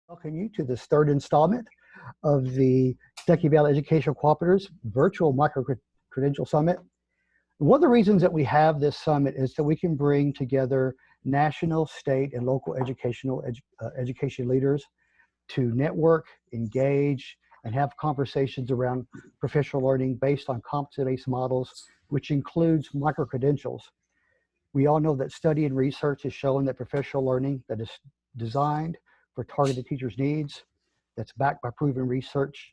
Welcome you to this third installment of the Kentucky Valley Educational Cooperative's virtual Micro-Credential Summit. One of the reasons that we have this summit is that we can bring together national, state, and local education leaders to network, engage, and have conversations around professional learning based on competency-based models, which includes micro-credentials. We all know that study and research has shown that professional learning that is designed for targeted teachers' needs, that's backed by proven research,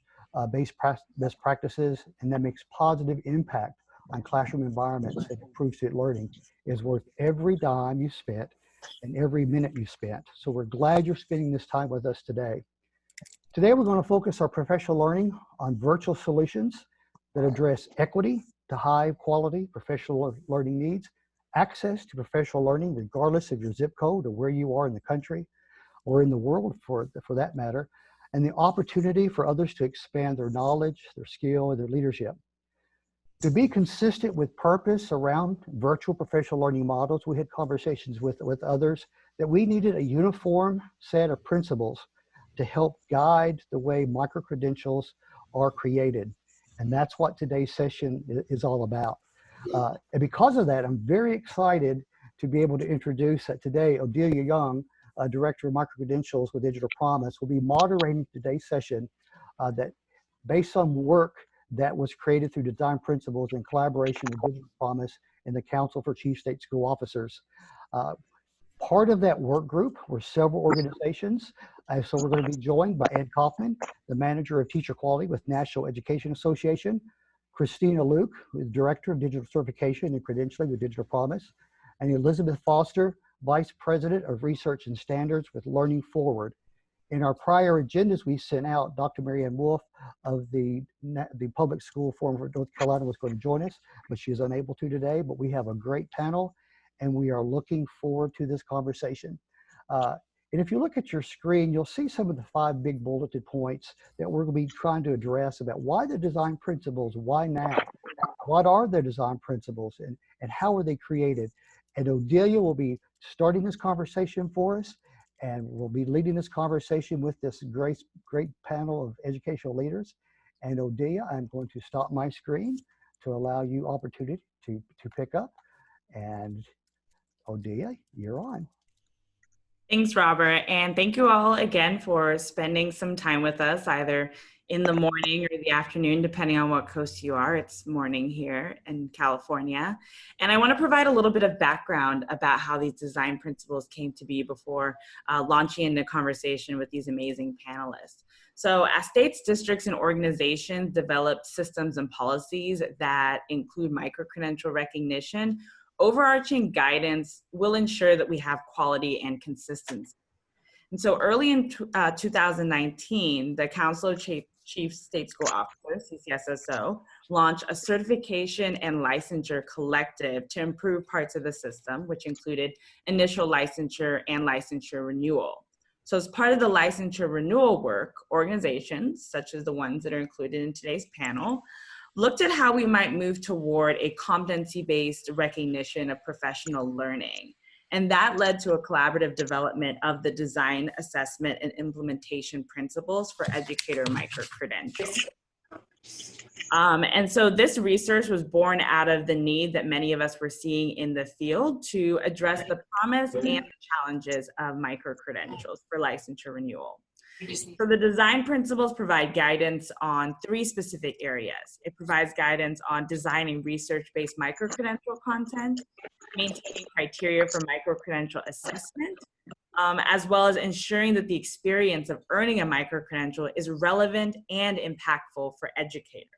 best practices, and that makes positive impact on classroom environments that improve student learning, is worth every dime you spent and every minute you spent. So we're glad you're spending this time with us today. Today we're going to focus our professional learning on virtual solutions that address equity to high quality professional learning needs, access to professional learning regardless of your zip code or where you are in the country or in the world for that matter, and the opportunity for others to expand their knowledge, their skill, and their leadership. To be consistent with purpose around virtual professional learning models, we had conversations with others that we needed a uniform set of principles to help guide the way micro-credentials are created. And that's what today's session is all about. And because of that, I'm very excited to be able to introduce today Bedelia Young, Director of Micro-Credentials with Digital Promise, will be moderating today's session that based on work that was created through design principles in collaboration with Digital Promise and the Council for Chief State School Officers. Part of that work group were several organizations. So we're going to be joined by Ed Kaufman, the Manager of Teacher Quality with National Education Association, Christina Luke, who is Director of Digital Certification and Credentialing with Digital Promise, and Elizabeth Foster, Vice President of Research and Standards with Learning Forward. In our prior agendas, we sent out Dr. Marianne Wolf of the Public School Forum for North Carolina was going to join us, but she is unable to today. But we have a great panel, and we are looking forward to this conversation. And if you look at your screen, you'll see some of the 5 big bulleted points that we're going to be trying to address about why the design principles, why now? What are the design principles, and how are they created? And Bedelia will be starting this conversation for us, and we'll be leading this conversation with this great panel of educational leaders. And Bedelia, I'm going to stop my screen to allow you opportunity to pick up. And Bedelia, you're on. Thanks, Robert. And thank you all again for spending some time with us, either in the morning or the afternoon, depending on what coast you are. It's morning here in California. And I want to provide a little bit of background about how these design principles came to be before launching into conversation with these amazing panelists. So as states, districts, and organizations develop systems and policies that include micro-credential recognition, overarching guidance will ensure that we have quality and consistency. And so early in 2019, the Council of Chief State School Officers, CCSSO, launched a certification and licensure collective to improve parts of the system, which included initial licensure and licensure renewal. So as part of the licensure renewal work, organizations, such as the ones that are included in today's panel, looked at how we might move toward a competency-based recognition of professional learning. And that led to a collaborative development of the design, assessment, and implementation principles for educator micro-credentials. And so this research was born out of the need that many of us were seeing in the field to address the promise and the challenges of micro-credentials for licensure renewal. So the design principles provide guidance on 3 specific areas. It provides guidance on designing research-based micro-credential content, maintaining criteria for micro-credential assessment, as well as ensuring that the experience of earning a micro-credential is relevant and impactful for educators.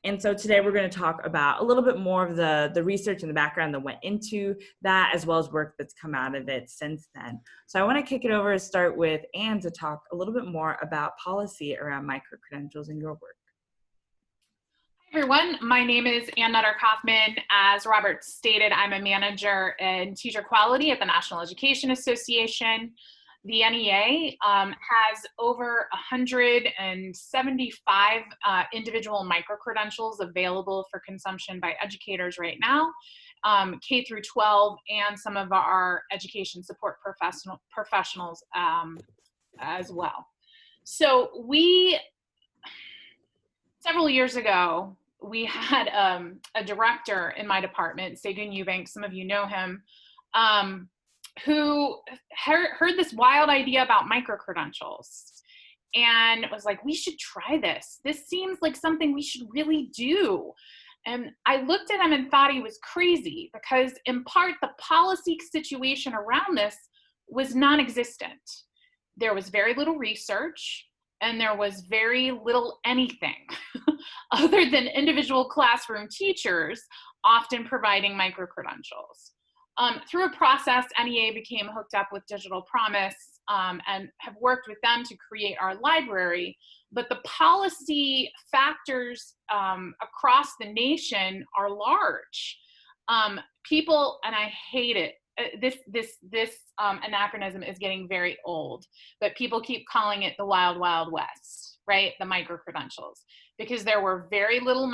And so today we're going to talk about a little bit more of the research and the background that went into that, as well as work that's come out of it since then. So I want to kick it over and start with Anne to talk a little bit more about policy around micro-credentials in your work. Hi everyone, my name is Anne Nutter-Kaufman. As Robert stated, I'm a manager in teacher quality at the National Education Association. The NEA has over 175 individual micro-credentials available for consumption by educators right now, K through 12, and some of our education support professionals as well. So several years ago, we had a director in my department, Segun Eubank, some of you know him, who heard this wild idea about micro-credentials and was like, we should try this. This seems like something we should really do. And I looked at him and thought he was crazy because in part, the policy situation around this was non-existent. There was very little research and there was very little anything other than individual classroom teachers often providing micro-credentials. Through a process, NEA became hooked up with Digital Promise and have worked with them to create our library. But the policy factors across the nation are large. People, and I hate it, this anachronism is getting very old, but people keep calling it the Wild Wild West, right? The micro-credentials, because there were very little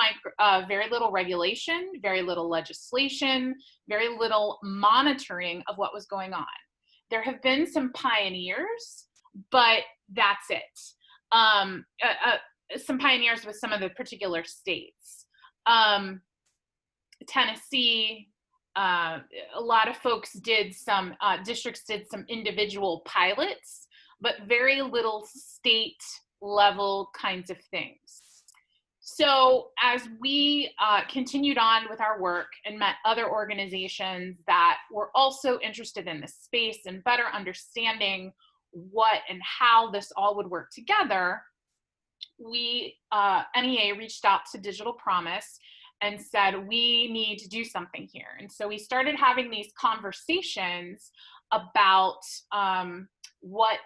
regulation, very little legislation, very little monitoring of what was going on. There have been some pioneers, but that's it. Some pioneers with some of the particular states. Tennessee, a lot of folks did some, districts did some individual pilots, but very little state level kinds of things. So as we continued on with our work and met other organizations that were also interested in this space and better understanding what and how this all would work together, we, NEA reached out to Digital Promise and said, we need to do something here. And so we started having these conversations about what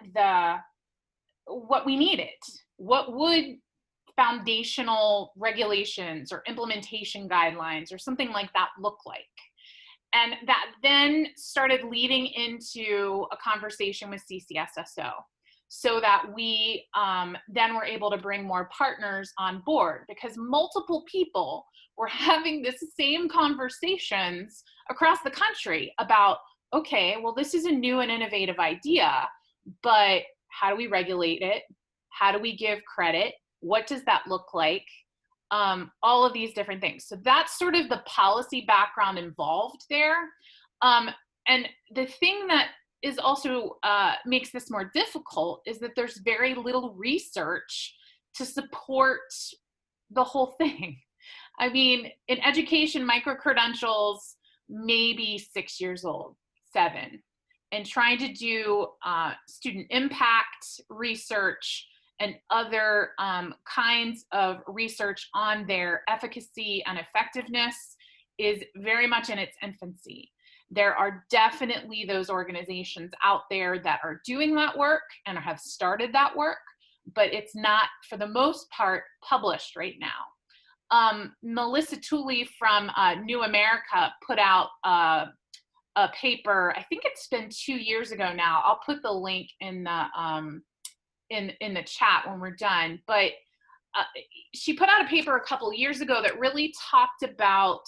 we needed. What would foundational regulations or implementation guidelines or something like that look like? And that then started leading into a conversation with CCSSO so that we then were able to bring more partners on board, because multiple people were having this same conversations across the country about, okay, well, this is a new and innovative idea, but how do we regulate it? How do we give credit? What does that look like? All of these different things. So that's sort of the policy background involved there. And the thing that is also makes this more difficult is that there's very little research to support the whole thing. I mean, in education, micro-credentials may be 6 years old, 7, and trying to do student impact research and other kinds of research on their efficacy and effectiveness is very much in its infancy. There are definitely those organizations out there that are doing that work and have started that work, but it's not, for the most part, published right now. Melissa Tooley from New America put out a paper, I think it's been 2 years ago now. I'll put the link in the chat when we're done, but she put out a paper a couple years ago that really talked about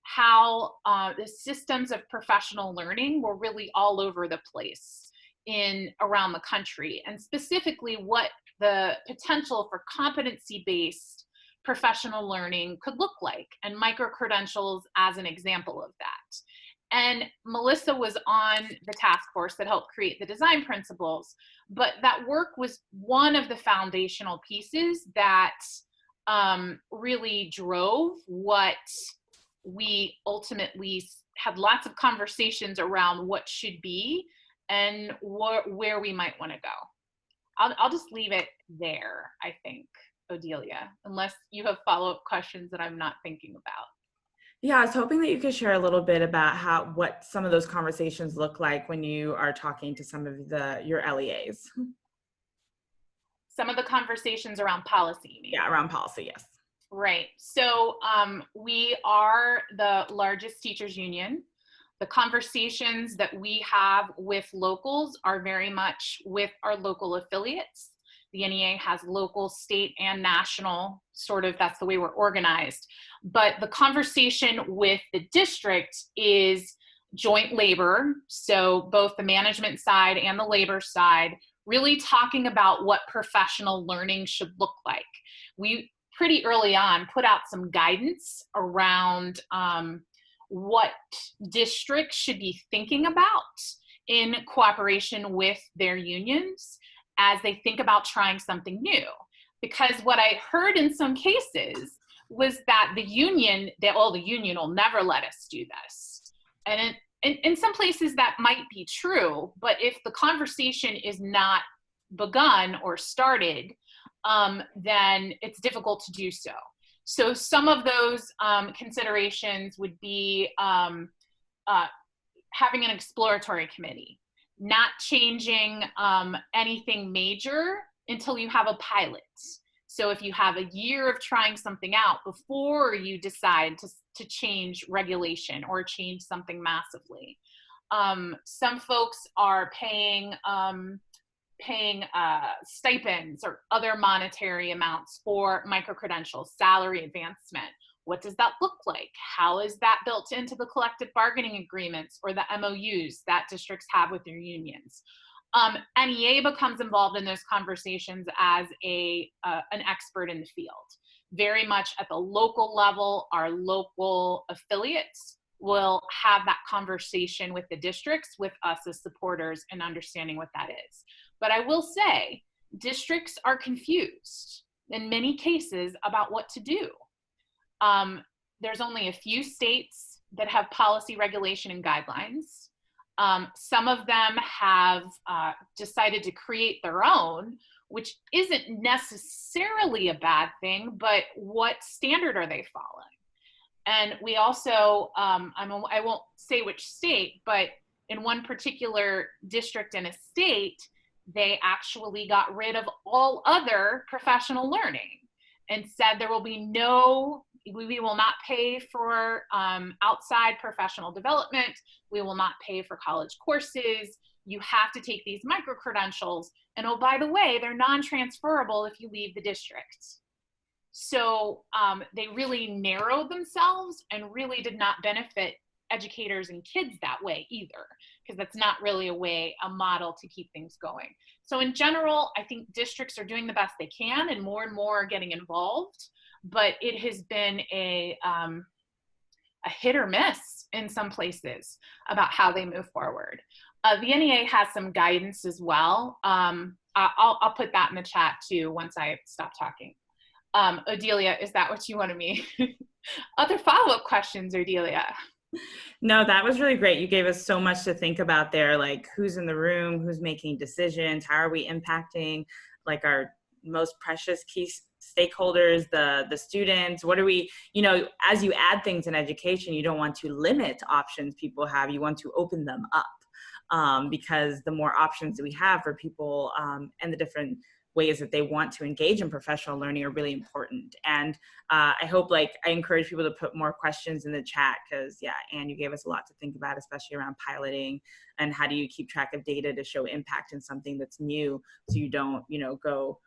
how the systems of professional learning were really all over the place around the country, and specifically what the potential for competency-based professional learning could look like, and micro-credentials as an example of that. And Melissa was on the task force that helped create the design principles, but that work was one of the foundational pieces that really drove what we ultimately had lots of conversations around what should be and where we might want to go. I'll just leave it there, I think, Bedelia, unless you have follow-up questions that I'm not thinking about. Yeah, I was hoping that you could share a little bit about what some of those conversations look like when you are talking to some of your LEAs. Some of the conversations around policy. Maybe. Yeah, around policy, yes. Right. So we are the largest teachers union. The conversations that we have with locals are very much with our local affiliates. The NEA has local, state, and national, sort of, that's the way we're organized. But the conversation with the district is joint labor. So both the management side and the labor side really talking about what professional learning should look like. We pretty early on put out some guidance around what districts should be thinking about in cooperation with their unions as they think about trying something new. Because what I heard in some cases was that the union will never let us do this. And in some places that might be true, but if the conversation is not begun or started, then it's difficult to do so. So some of those considerations would be having an exploratory committee, not changing anything major until you have a pilot. So if you have a year of trying something out before you decide to change regulation or change something massively. Some folks are paying stipends or other monetary amounts for micro-credentials, salary advancement. What does that look like? How is that built into the collective bargaining agreements or the MOUs that districts have with their unions? NEA becomes involved in those conversations as an expert in the field. Very much at the local level, our local affiliates will have that conversation with the districts, with us as supporters, and understanding what that is. But I will say, districts are confused in many cases about what to do. There's only a few states that have policy, regulation, and guidelines. Some of them have decided to create their own, which isn't necessarily a bad thing, but what standard are they following? And we also, I won't say which state, but in one particular district in a state, they actually got rid of all other professional learning and said there will be we will not pay for outside professional development. We will not pay for college courses. You have to take these micro-credentials. And oh, by the way, they're non-transferable if you leave the district. So they really narrowed themselves and really did not benefit educators and kids that way either, because that's not really a model to keep things going. So in general, I think districts are doing the best they can and more are getting involved, but it has been a hit or miss in some places about how they move forward. The NEA has some guidance as well. I'll put that in the chat too once I stop talking. Odelia, is that what you wanted me? Other follow-up questions, Odelia? No, that was really great. You gave us so much to think about there, like who's in the room, who's making decisions, how are we impacting like our most precious key stakeholders, the students. What are we, as you add things in education, you don't want to limit options people have, you want to open them up, because the more options that we have for people and the different ways that they want to engage in professional learning are really important. And I hope, I encourage people to put more questions in the chat, because Anne, you gave us a lot to think about, especially around piloting and how do you keep track of data to show impact in something that's new, so you don't, go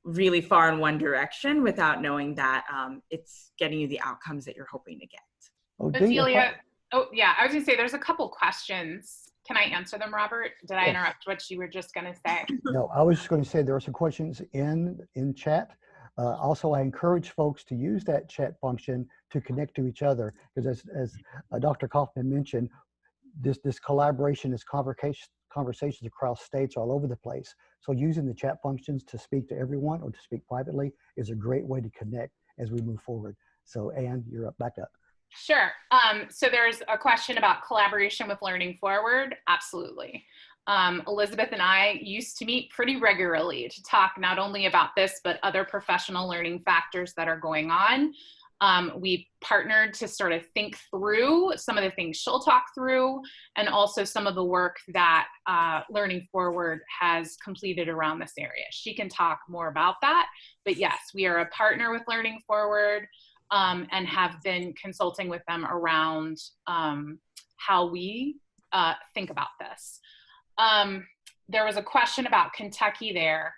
really far in one direction without knowing that it's getting you the outcomes that you're hoping to get. Odelia, I was gonna say there's a couple questions. Can I answer them, Robert? Did I interrupt what you were just going to say? No, I was just going to say there are some questions in chat. Also, I encourage folks to use that chat function to connect to each other, because as Dr. Kaufman mentioned, this collaboration, this conversations across states all over the place. So using the chat functions to speak to everyone or to speak privately is a great way to connect as we move forward. So Anne, you're back up. Sure. So there's a question about collaboration with Learning Forward. Absolutely. Elizabeth and I used to meet pretty regularly to talk not only about this, but other professional learning factors that are going on. We partnered to sort of think through some of the things she'll talk through, and also some of the work that Learning Forward has completed around this area. She can talk more about that, but yes, we are a partner with Learning Forward. And have been consulting with them around how we think about this. There was a question about Kentucky there.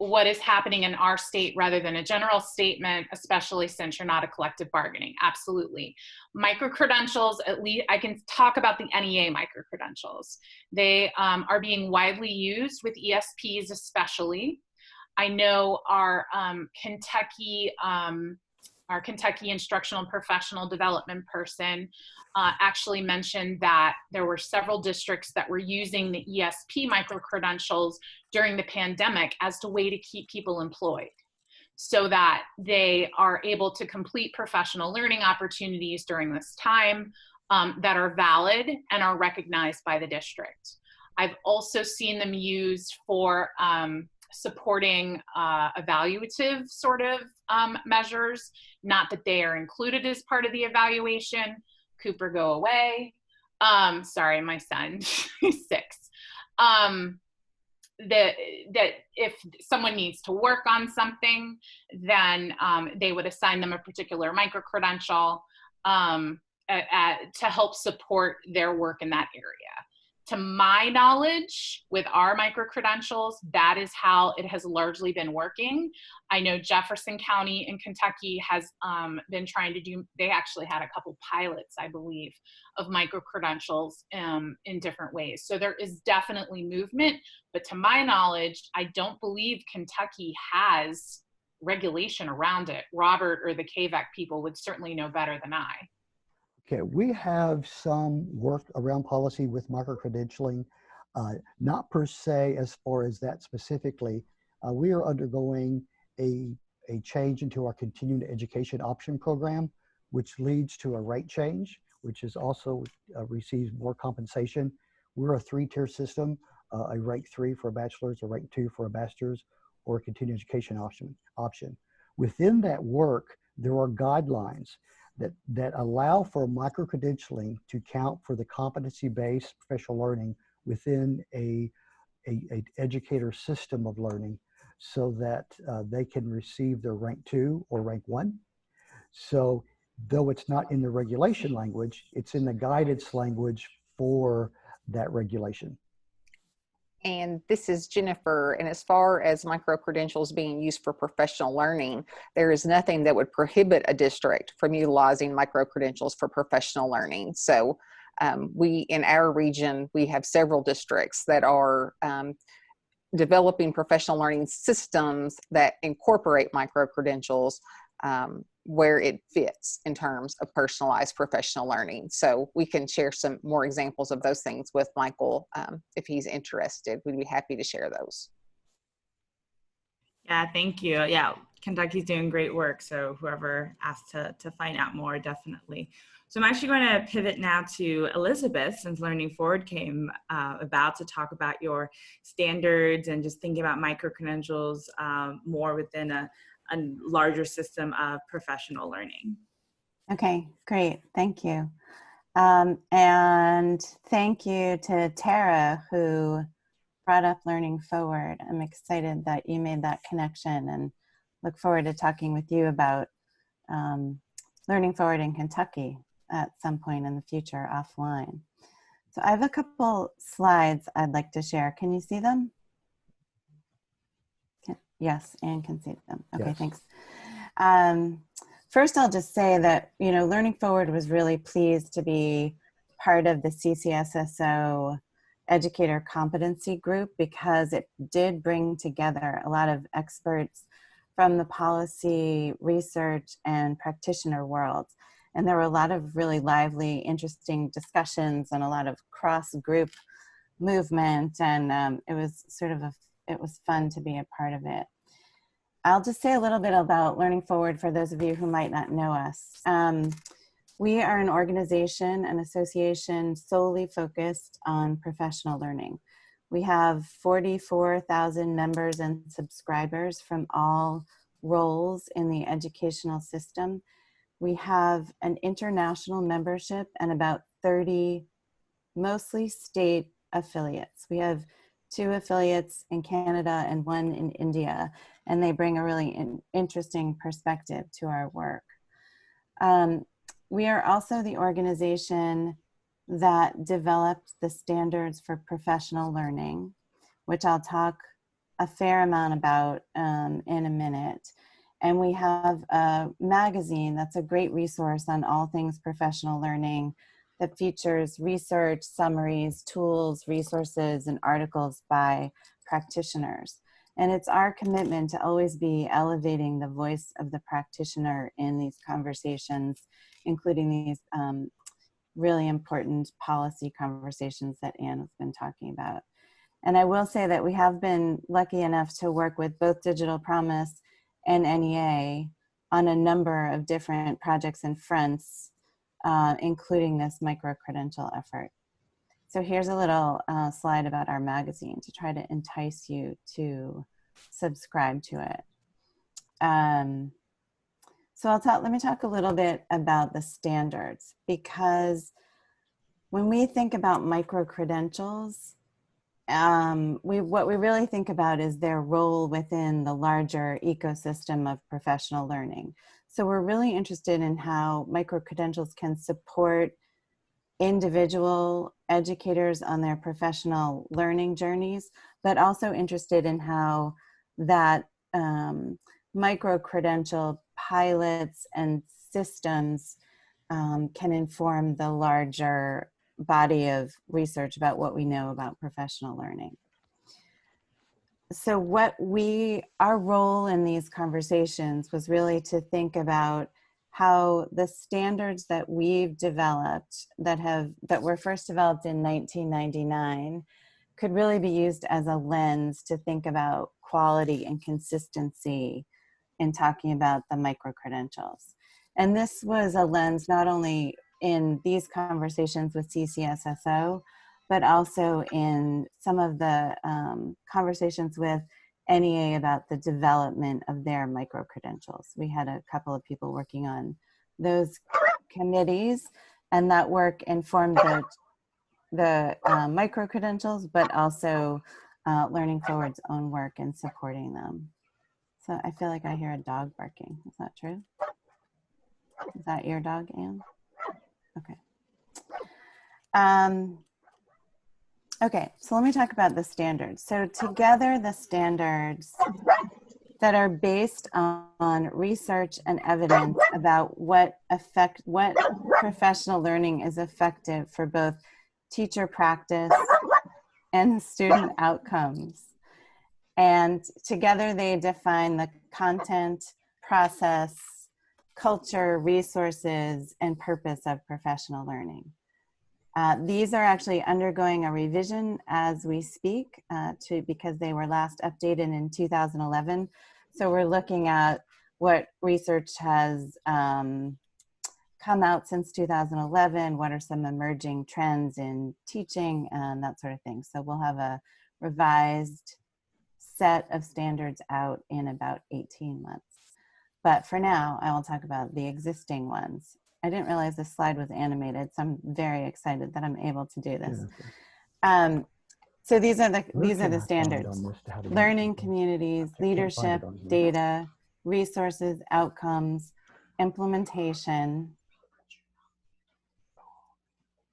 what is happening in our state rather than a general statement, especially since you're not a collective bargaining. Absolutely. Micro-credentials, at least I can talk about the NEA micro-credentials. They are being widely used with ESPs especially. I know our Kentucky instructional and professional development person actually mentioned that there were several districts that were using the ESP micro-credentials during the pandemic as a way to keep people employed so that they are able to complete professional learning opportunities during this time that are valid and are recognized by the district. I've also seen them used for supporting evaluative sort of measures, not that they are included as part of the evaluation. Cooper, go away. Sorry, my son, he's 6. That if someone needs to work on something, then they would assign them a particular micro-credential to help support their work in that area. To my knowledge, with our micro-credentials, that is how it has largely been working. I know Jefferson County in Kentucky has been trying to do, they actually had a couple pilots, I believe, of micro-credentials in different ways. So there is definitely movement, but to my knowledge, I don't believe Kentucky has regulation around it. Robert or the KVAC people would certainly know better than I. Okay, we have some work around policy with micro-credentialing, not per se as far as that specifically. We are undergoing a change into our continuing education option program, which leads to a rate change, which is also receives more compensation. We're a 3-tier system, a rank 3 for a bachelor's, a rank 2 for a master's, or a continuing education option. Within that work, there are guidelines that allow for micro-credentialing to count for the competency-based professional learning within a educator system of learning so that they can receive their rank 2 or rank 1. So though it's not in the regulation language, it's in the guidance language for that regulation. And this is Jennifer. And as far as micro-credentials being used for professional learning, there is nothing that would prohibit a district from utilizing micro-credentials for professional learning. So we, in our region, we have several districts that are developing professional learning systems that incorporate micro-credentials where it fits in terms of personalized professional learning. So we can share some more examples of those things with Michael if he's interested. We'd be happy to share those. Yeah, thank you. Yeah, Kentucky's doing great work. So whoever asked to find out more, definitely. So I'm actually going to pivot now to Elizabeth, since Learning Forward came about, to talk about your standards and just thinking about micro-credentials more within a larger system of professional learning. Okay, great. Thank you. And thank you to Tara, who brought up Learning Forward. I'm excited that you made that connection and look forward to talking with you about Learning Forward in Kentucky at some point in the future offline. So I have a couple slides I'd like to share. Can you see them? Yes, Anne can see them. Okay, yes. Thanks. First, I'll just say that, Learning Forward was really pleased to be part of the CCSSO Educator Competency Group because it did bring together a lot of experts from the policy, research, and practitioner worlds. And there were a lot of really lively, interesting discussions and a lot of cross-group movement, and it was fun to be a part of it. I'll just say a little bit about Learning Forward for those of you who might not know us. We are an organization, an association solely focused on professional learning. We have 44,000 members and subscribers from all roles in the educational system. We have an international membership and about 30 mostly state affiliates. We have 2 affiliates in Canada and 1 in India, and they bring a really interesting perspective to our work. We are also the organization that developed the standards for professional learning, which I'll talk a fair amount about in a minute. And we have a magazine that's a great resource on all things professional learning that features research, summaries, tools, resources, and articles by practitioners. And it's our commitment to always be elevating the voice of the practitioner in these conversations, including these really important policy conversations that Anne has been talking about. And I will say that we have been lucky enough to work with both Digital Promise and NEA on a number of different projects and fronts, including this micro-credential effort. So here's a little slide about our magazine to try to entice you to subscribe to it. So let me talk a little bit about the standards, because when we think about micro-credentials, what we really think about is their role within the larger ecosystem of professional learning. So we're really interested in how micro-credentials can support individual educators on their professional learning journeys, but also interested in how that micro-credential pilots and systems can inform the larger body of research about what we know about professional learning. So our role in these conversations was really to think about how the standards that we've developed that were first developed in 1999 could really be used as a lens to think about quality and consistency in talking about the micro-credentials. And this was a lens not only in these conversations with CCSSO, but also in some of the conversations with NEA about the development of their micro-credentials. We had a couple of people working on those committees, and that work informed the micro-credentials, but also Learning Forward's own work in supporting them. So I feel like I hear a dog barking. Is that true? Is that your dog, Anne? Okay. Okay, so let me talk about the standards. So together, the standards that are based on research and evidence about what professional learning is effective for both teacher practice and student outcomes. And together they define the content, process, culture, resources, and purpose of professional learning. These are actually undergoing a revision as we speak because they were last updated in 2011. So we're looking at what research has come out since 2011, what are some emerging trends in teaching and that sort of thing. So we'll have a revised set of standards out in about 18 months. But for now, I will talk about the existing ones. I didn't realize this slide was animated, so I'm very excited that I'm able to do this. So these are the standards: learning communities, leadership, data, resources, outcomes, implementation,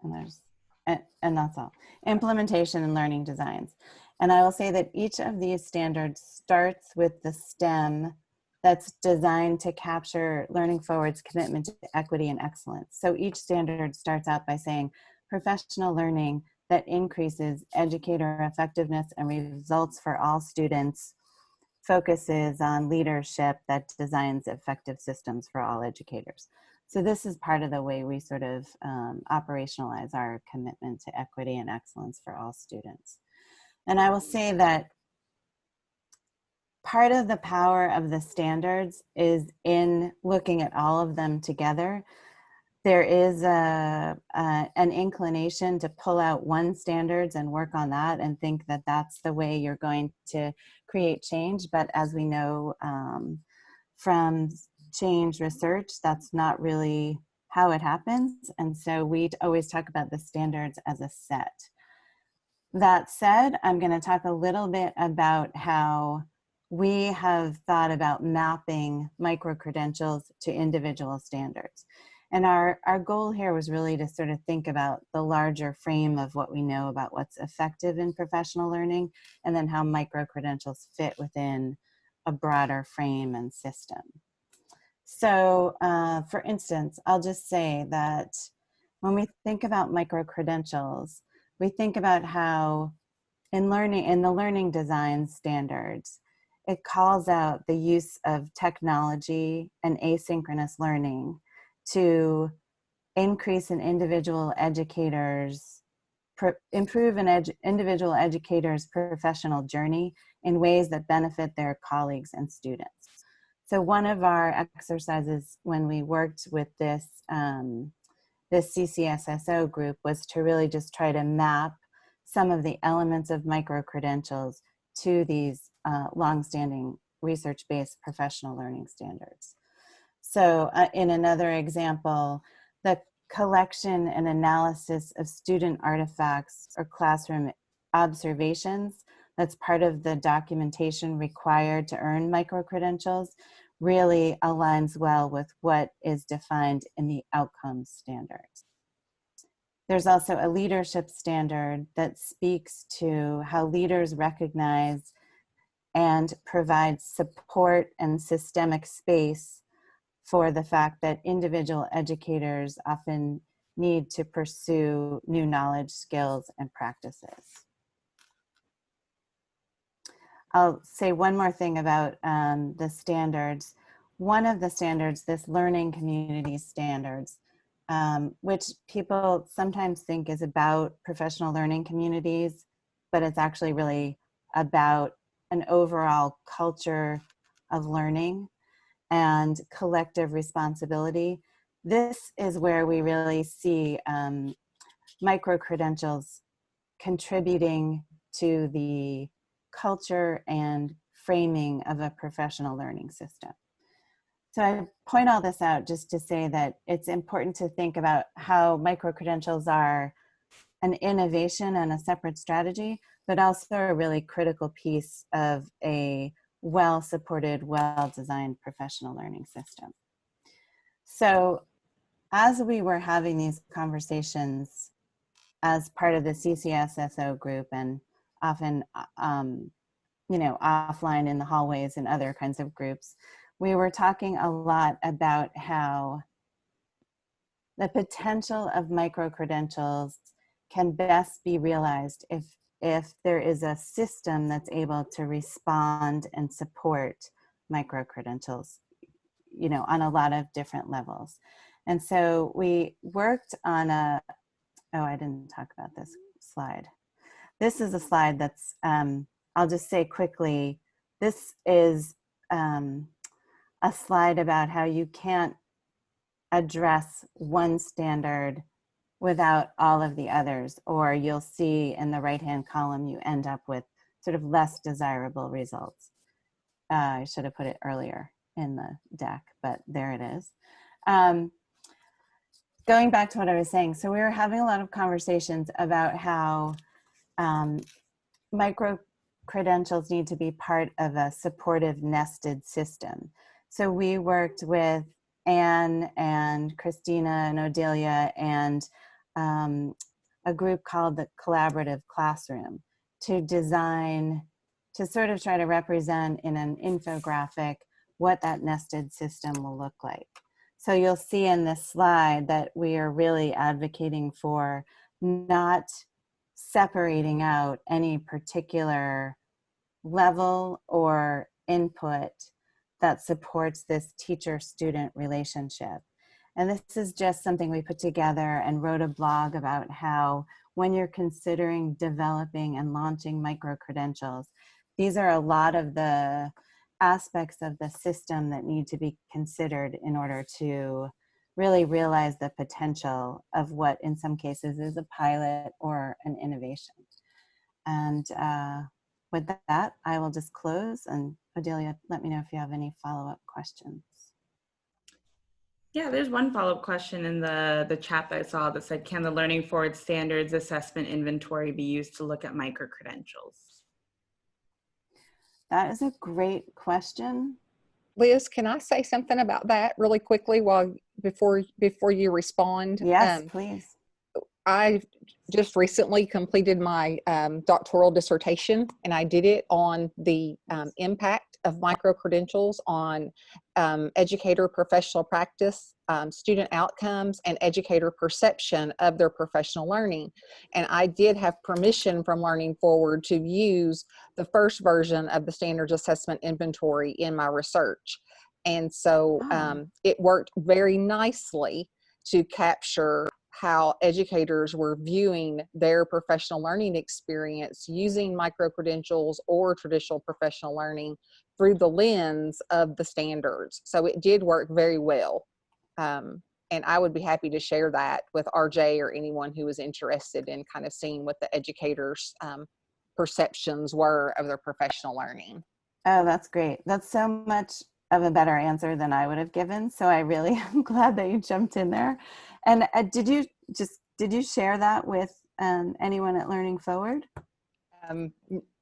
and that's all. Implementation and learning designs. And I will say that each of these standards starts with the STEM that's designed to capture Learning Forward's commitment to equity and excellence. So each standard starts out by saying professional learning that increases educator effectiveness and results for all students, focuses on leadership that designs effective systems for all educators. So this is part of the way we sort of operationalize our commitment to equity and excellence for all students. And I will say that part of the power of the standards is in looking at all of them together. There is an inclination to pull out one standards and work on that and think that that's the way you're going to create change. But as we know from change research, that's not really how it happens. And so we always talk about the standards as a set. That said, I'm going to talk a little bit about how we have thought about mapping micro-credentials to individual standards. And our goal here was really to sort of think about the larger frame of what we know about what's effective in professional learning, and then how micro-credentials fit within a broader frame and system. So for instance, I'll just say that when we think about micro-credentials, we think about how in the learning design standards, it calls out the use of technology and asynchronous learning to increase an individual educator's, improve an individual educator's professional journey in ways that benefit their colleagues and students. So one of our exercises when we worked with this, this CCSSO group was to really just try to map some of the elements of micro-credentials to these longstanding research-based professional learning standards. So in another example, the collection and analysis of student artifacts or classroom observations that's part of the documentation required to earn micro-credentials really aligns well with what is defined in the outcomes standards. There's also a leadership standard that speaks to how leaders recognize and provide support and systemic space for the fact that individual educators often need to pursue new knowledge, skills, and practices. I'll say one more thing about the standards. One of the standards, this learning community standards, which people sometimes think is about professional learning communities, but it's actually really about an overall culture of learning and collective responsibility. This is where we really see micro-credentials contributing to the culture and framing of a professional learning system. So I point all this out just to say that it's important to think about how micro-credentials are an innovation and a separate strategy, but also a really critical piece of a well-supported, well-designed professional learning system. So as we were having these conversations as part of the CCSSO group and often, you know, offline in the hallways and other kinds of groups, we were talking a lot about how the potential of micro-credentials can best be realized if there is a system that's able to respond and support micro-credentials, you know, on a lot of different levels. And so we worked on a, oh, I didn't talk about this slide. This is a slide that's, I'll just say quickly, this is a slide about how you can't address one standard without all of the others, or you'll see in the right-hand column, you end up with sort of less desirable results. I should have put it earlier in the deck, but there it is. Going back to what I was saying, so we were having a lot of conversations about how micro-credentials need to be part of a supportive nested system. So we worked with Anne and Christina and Bedelia and a group called the Cooperative Classroom to design, to sort of try to represent in an infographic what that nested system will look like. So you'll see in this slide that we are really advocating for not separating out any particular level or input that supports this teacher-student relationship. And this is just something we put together and wrote a blog about how when you're considering developing and launching micro-credentials, these are a lot of the aspects of the system that need to be considered in order to really realize the potential of what in some cases is a pilot or an innovation. And with that, I will just close, and Bedelia, let me know if you have any follow-up questions. Yeah, there's one follow-up question in the chat that I saw that said, can the Learning Forward Standards Assessment Inventory be used to look at micro-credentials? That is a great question. Liz, can I say something about that really quickly before you respond? Yes, please. I just recently completed my doctoral dissertation, and I did it on the impact of micro-credentials on educator professional practice, student outcomes, and educator perception of their professional learning. And I did have permission from Learning Forward to use the first version of the Standards Assessment Inventory in my research. And so it worked very nicely to capture how educators were viewing their professional learning experience using micro-credentials or traditional professional learning through the lens of the standards. So it did work very well. And I would be happy to share that with RJ or anyone who is interested in kind of seeing what the educators' perceptions were of their professional learning. Oh, that's great. That's so much of a better answer than I would have given. So I really am glad that you jumped in there. And did you share that with anyone at Learning Forward?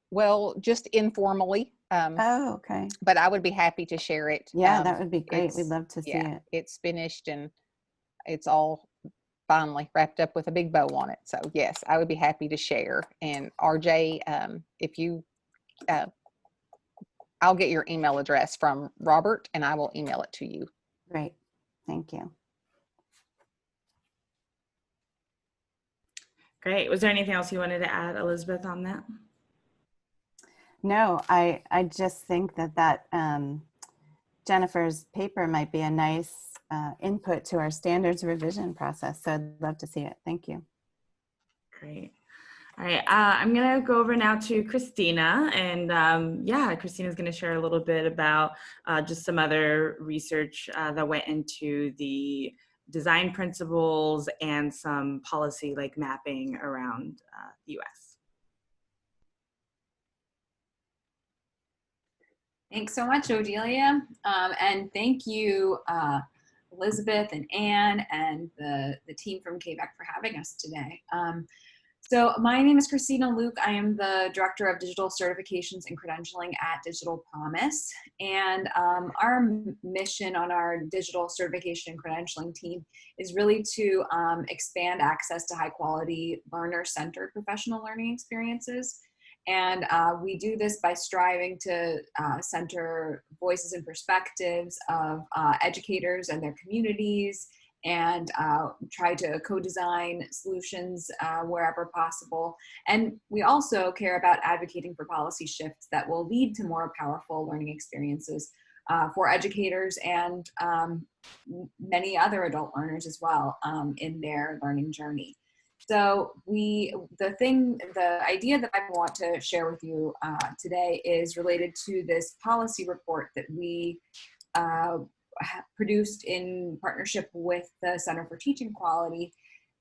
Well, just informally. Oh, okay. But I would be happy to share it. Yeah, that would be great. We'd love to see it. It's finished and it's all finally wrapped up with a big bow on it. So yes, I would be happy to share. And RJ, if you, I'll get your email address from Robert and I will email it to you. Great. Thank you. Great. Was there anything else you wanted to add, Elizabeth, on that? No, I just think that Jennifer's paper might be a nice input to our standards revision process. So I'd love to see it. Thank you. Great. All right, I'm gonna go over now to Christina, and yeah, Christina's gonna share a little bit about just some other research that went into the design principles and some policy like mapping around the US. Thanks so much, Odelia, and thank you, Elizabeth and Anne and the team from KBAC for having us today. So my name is Christina Luke. I am the Director of Digital Certifications and Credentialing at Digital Promise. And our mission on our digital certification and credentialing team is really to expand access to high quality learner-centered professional learning experiences. And we do this by striving to center voices and perspectives of educators and their communities, and try to co-design solutions wherever possible. And we also care about advocating for policy shifts that will lead to more powerful learning experiences for educators and many other adult learners as well in their learning journey. So the idea that I want to share with you today is related to this policy report that we produced in partnership with the Center for Teaching Quality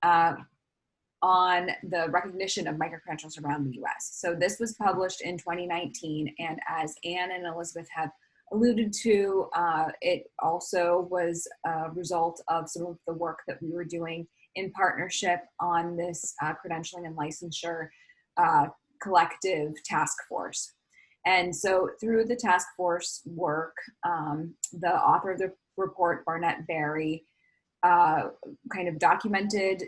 on the recognition of micro-credentials around the US. So this was published in 2019, and as Anne and Elizabeth have alluded to, it also was a result of some of the work that we were doing in partnership on this credentialing and licensure collective task force. And so through the task force work, the author of the report, Barnett Berry, kind of documented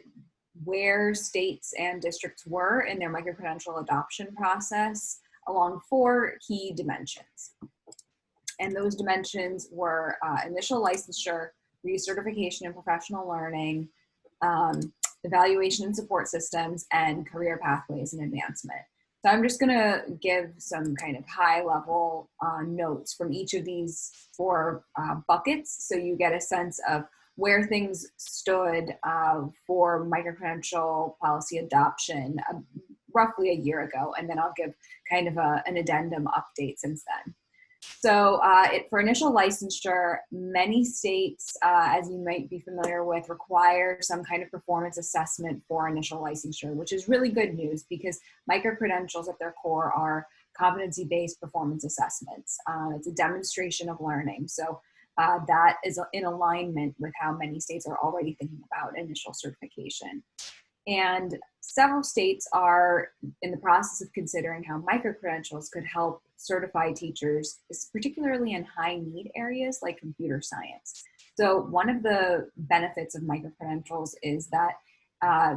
where states and districts were in their micro-credential adoption process along 4 key dimensions. And those dimensions were initial licensure, recertification and professional learning, evaluation and support systems, and career pathways and advancement. So I'm just going to give some kind of high-level notes from each of these 4 buckets, so you get a sense of where things stood for micro-credential policy adoption roughly a year ago, and then I'll give kind of an addendum update since then. So for initial licensure, many states, as you might be familiar with, require some kind of performance assessment for initial licensure, which is really good news because micro-credentials at their core are competency-based performance assessments. It's a demonstration of learning. So that is in alignment with how many states are already thinking about initial certification. And several states are in the process of considering how micro-credentials could help certify teachers, particularly in high-need areas like computer science. So one of the benefits of micro-credentials is that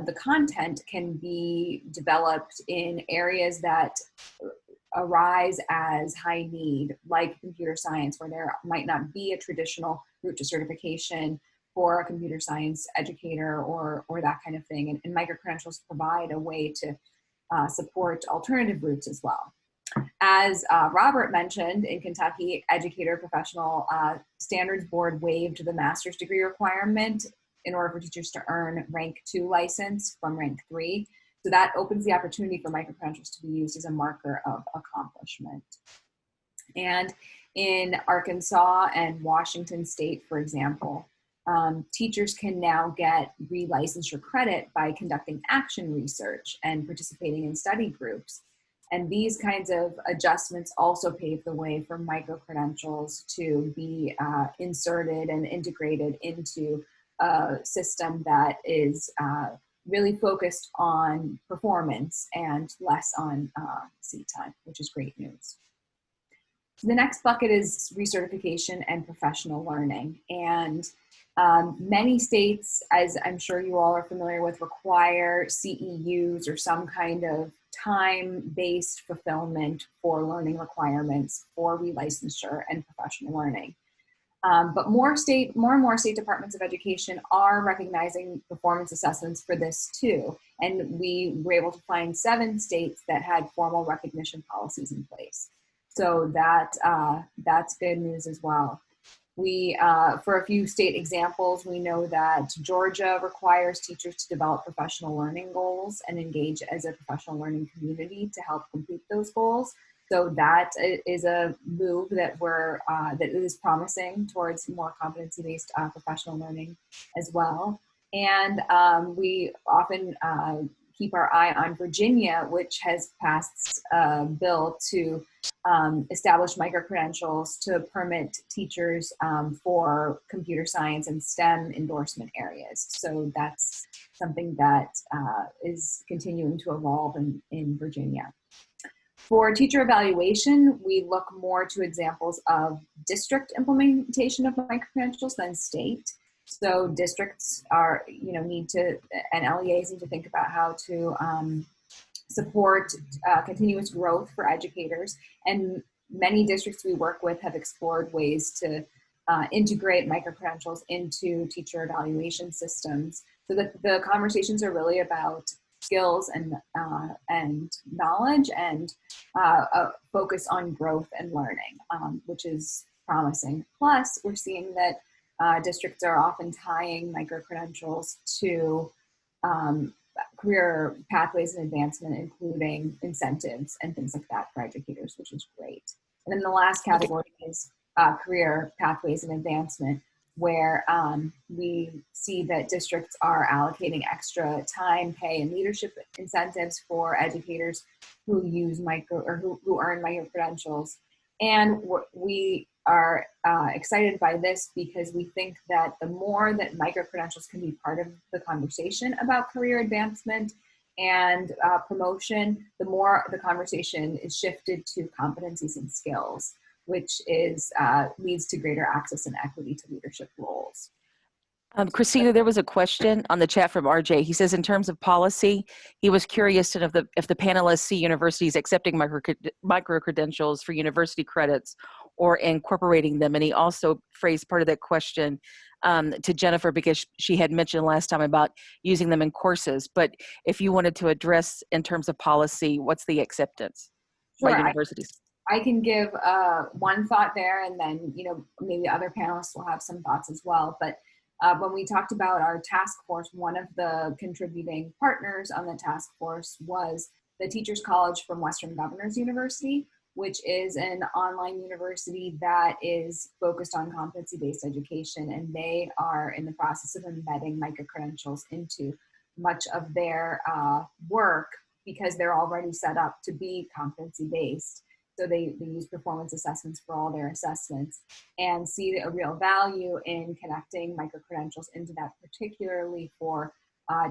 the content can be developed in areas that arise as high need, like computer science, where there might not be a traditional route to certification for a computer science educator or that kind of thing. And micro-credentials provide a way to support alternative routes as well. As Robert mentioned, in Kentucky, Educator Professional Standards Board waived the master's degree requirement in order for teachers to earn rank 2 license from rank 3. So that opens the opportunity for micro-credentials to be used as a marker of accomplishment. And in Arkansas and Washington State, for example, teachers can now get relicensure credit by conducting action research and participating in study groups. And these kinds of adjustments also pave the way for micro-credentials to be inserted and integrated into a system that is really focused on performance and less on seat time, which is great news. So the next bucket is recertification and professional learning. And many states, as I'm sure you all are familiar with, require CEUs or some kind of time-based fulfillment for learning requirements for relicensure and professional learning. But more and more state departments of education are recognizing performance assessments for this too. And we were able to find 7 states that had formal recognition policies in place. So that's good news as well. We, for a few state examples, we know that Georgia requires teachers to develop professional learning goals and engage as a professional learning community to help complete those goals. So that is a move that that is promising towards more competency-based professional learning as well. And we often keep our eye on Virginia, which has passed a bill to establish micro-credentials to permit teachers for computer science and STEM endorsement areas. So that's something that is continuing to evolve in Virginia. For teacher evaluation, we look more to examples of district implementation of micro-credentials than state. So districts are, need to, and LEAs need to think about how to support continuous growth for educators. And many districts we work with have explored ways to integrate micro-credentials into teacher evaluation systems, so that the conversations are really about skills and knowledge and a focus on growth and learning, which is promising. Plus, we're seeing that districts are often tying micro-credentials to career pathways and advancement, including incentives and things like that for educators, which is great. And then the last category is career pathways and advancement, where we see that districts are allocating extra time, pay, and leadership incentives for educators who use who earn micro-credentials. And we are excited by this because we think that the more that micro-credentials can be part of the conversation about career advancement and promotion, the more the conversation is shifted to competencies and skills, which is leads to greater access and equity to leadership roles. Christina, there was a question on the chat from RJ. He says, in terms of policy, he was curious to know if the panelists see universities accepting micro-credentials for university credits or incorporating them. And he also phrased part of that question to Jennifer, because she had mentioned last time about using them in courses. But if you wanted to address in terms of policy, what's the acceptance by universities? I can give one thought there, and then maybe other panelists will have some thoughts as well. But when we talked about our task force, one of the contributing partners on the task force was the Teachers College from Western Governors University, which is an online university that is focused on competency-based education, and they are in the process of embedding micro-credentials into much of their work because they're already set up to be competency-based. So they use performance assessments for all their assessments and see a real value in connecting micro-credentials into that, particularly for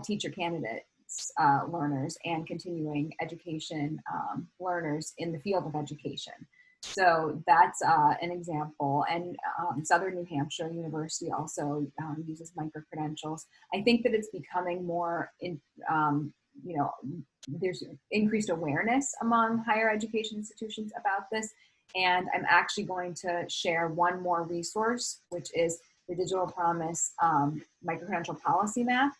teacher candidates advanced learners and continuing education learners in the field of education. So that's an example. And Southern New Hampshire University also uses micro-credentials. I think that it's becoming more, there's increased awareness among higher education institutions about this. And I'm actually going to share one more resource, which is the Digital Promise Micro-Credential Policy Map,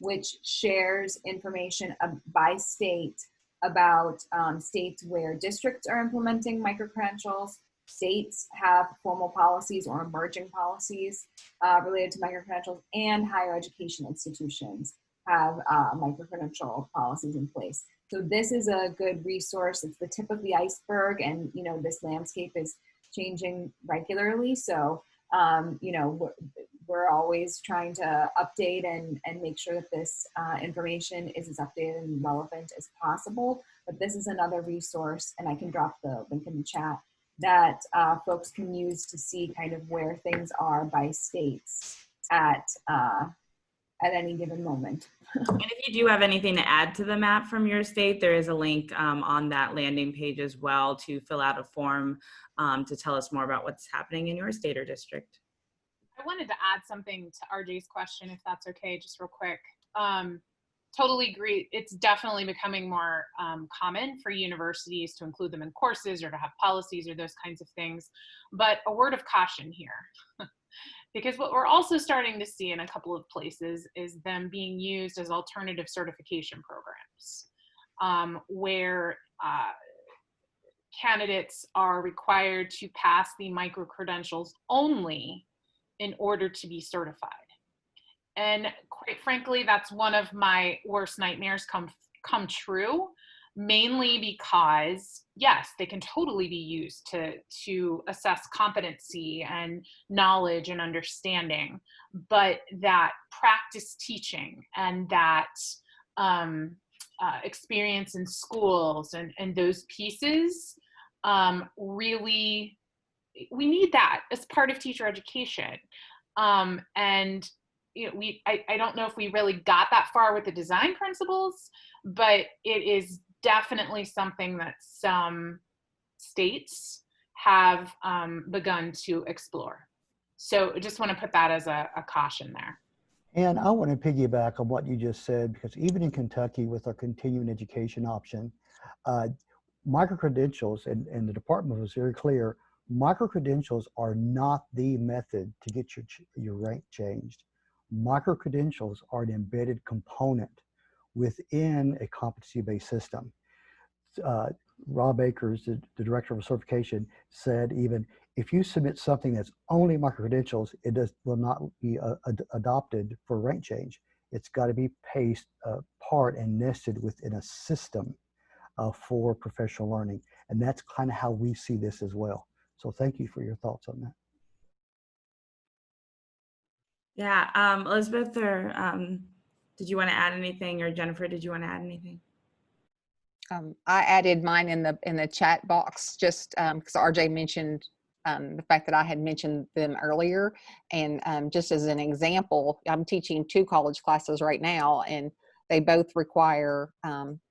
which shares information by state about states where districts are implementing micro-credentials, states have formal policies or emerging policies related to micro-credentials, and higher education institutions have micro-credential policies in place. So this is a good resource. It's the tip of the iceberg, and this landscape is changing regularly. So we're always trying to update and make sure that this information is as updated and relevant as possible. But this is another resource, and I can drop the link in the chat, that folks can use to see kind of where things are by states at any given moment. And if you do have anything to add to the map from your state, there is a link on that landing page as well to fill out a form to tell us more about what's happening in your state or district. I wanted to add something to RJ's question, if that's okay, just real quick. Totally agree. It's definitely becoming more common for universities to include them in courses or to have policies or those kinds of things. But a word of caution here, because what we're also starting to see in a couple of places is them being used as alternative certification programs, where candidates are required to pass the micro-credentials only in order to be certified. And quite frankly, that's one of my worst nightmares come true, mainly because, yes, they can totally be used to assess competency and knowledge and understanding, but that practice teaching and that experience in schools and those pieces, really, we need that as part of teacher education. And I don't know if we really got that far with the design principles, but it is definitely something that some states have begun to explore. So I just want to put that as a caution there. And I want to piggyback on what you just said, because even in Kentucky with our continuing education option, micro-credentials, and the department was very clear, micro-credentials are not the method to get your rank changed. Micro-credentials are an embedded component within a competency-based system. Rob Akers, the director of certification, said even if you submit something that's only micro-credentials, it will not be adopted for rank change. It's got to be paced part and nested within a system for professional learning. And that's kind of how we see this as well. So thank you for your thoughts on that. Yeah, Elizabeth, or did you want to add anything, or Jennifer, did you want to add anything? I added mine in the chat box just because RJ mentioned the fact that I had mentioned them earlier. And just as an example, I'm teaching 2 college classes right now, and they both require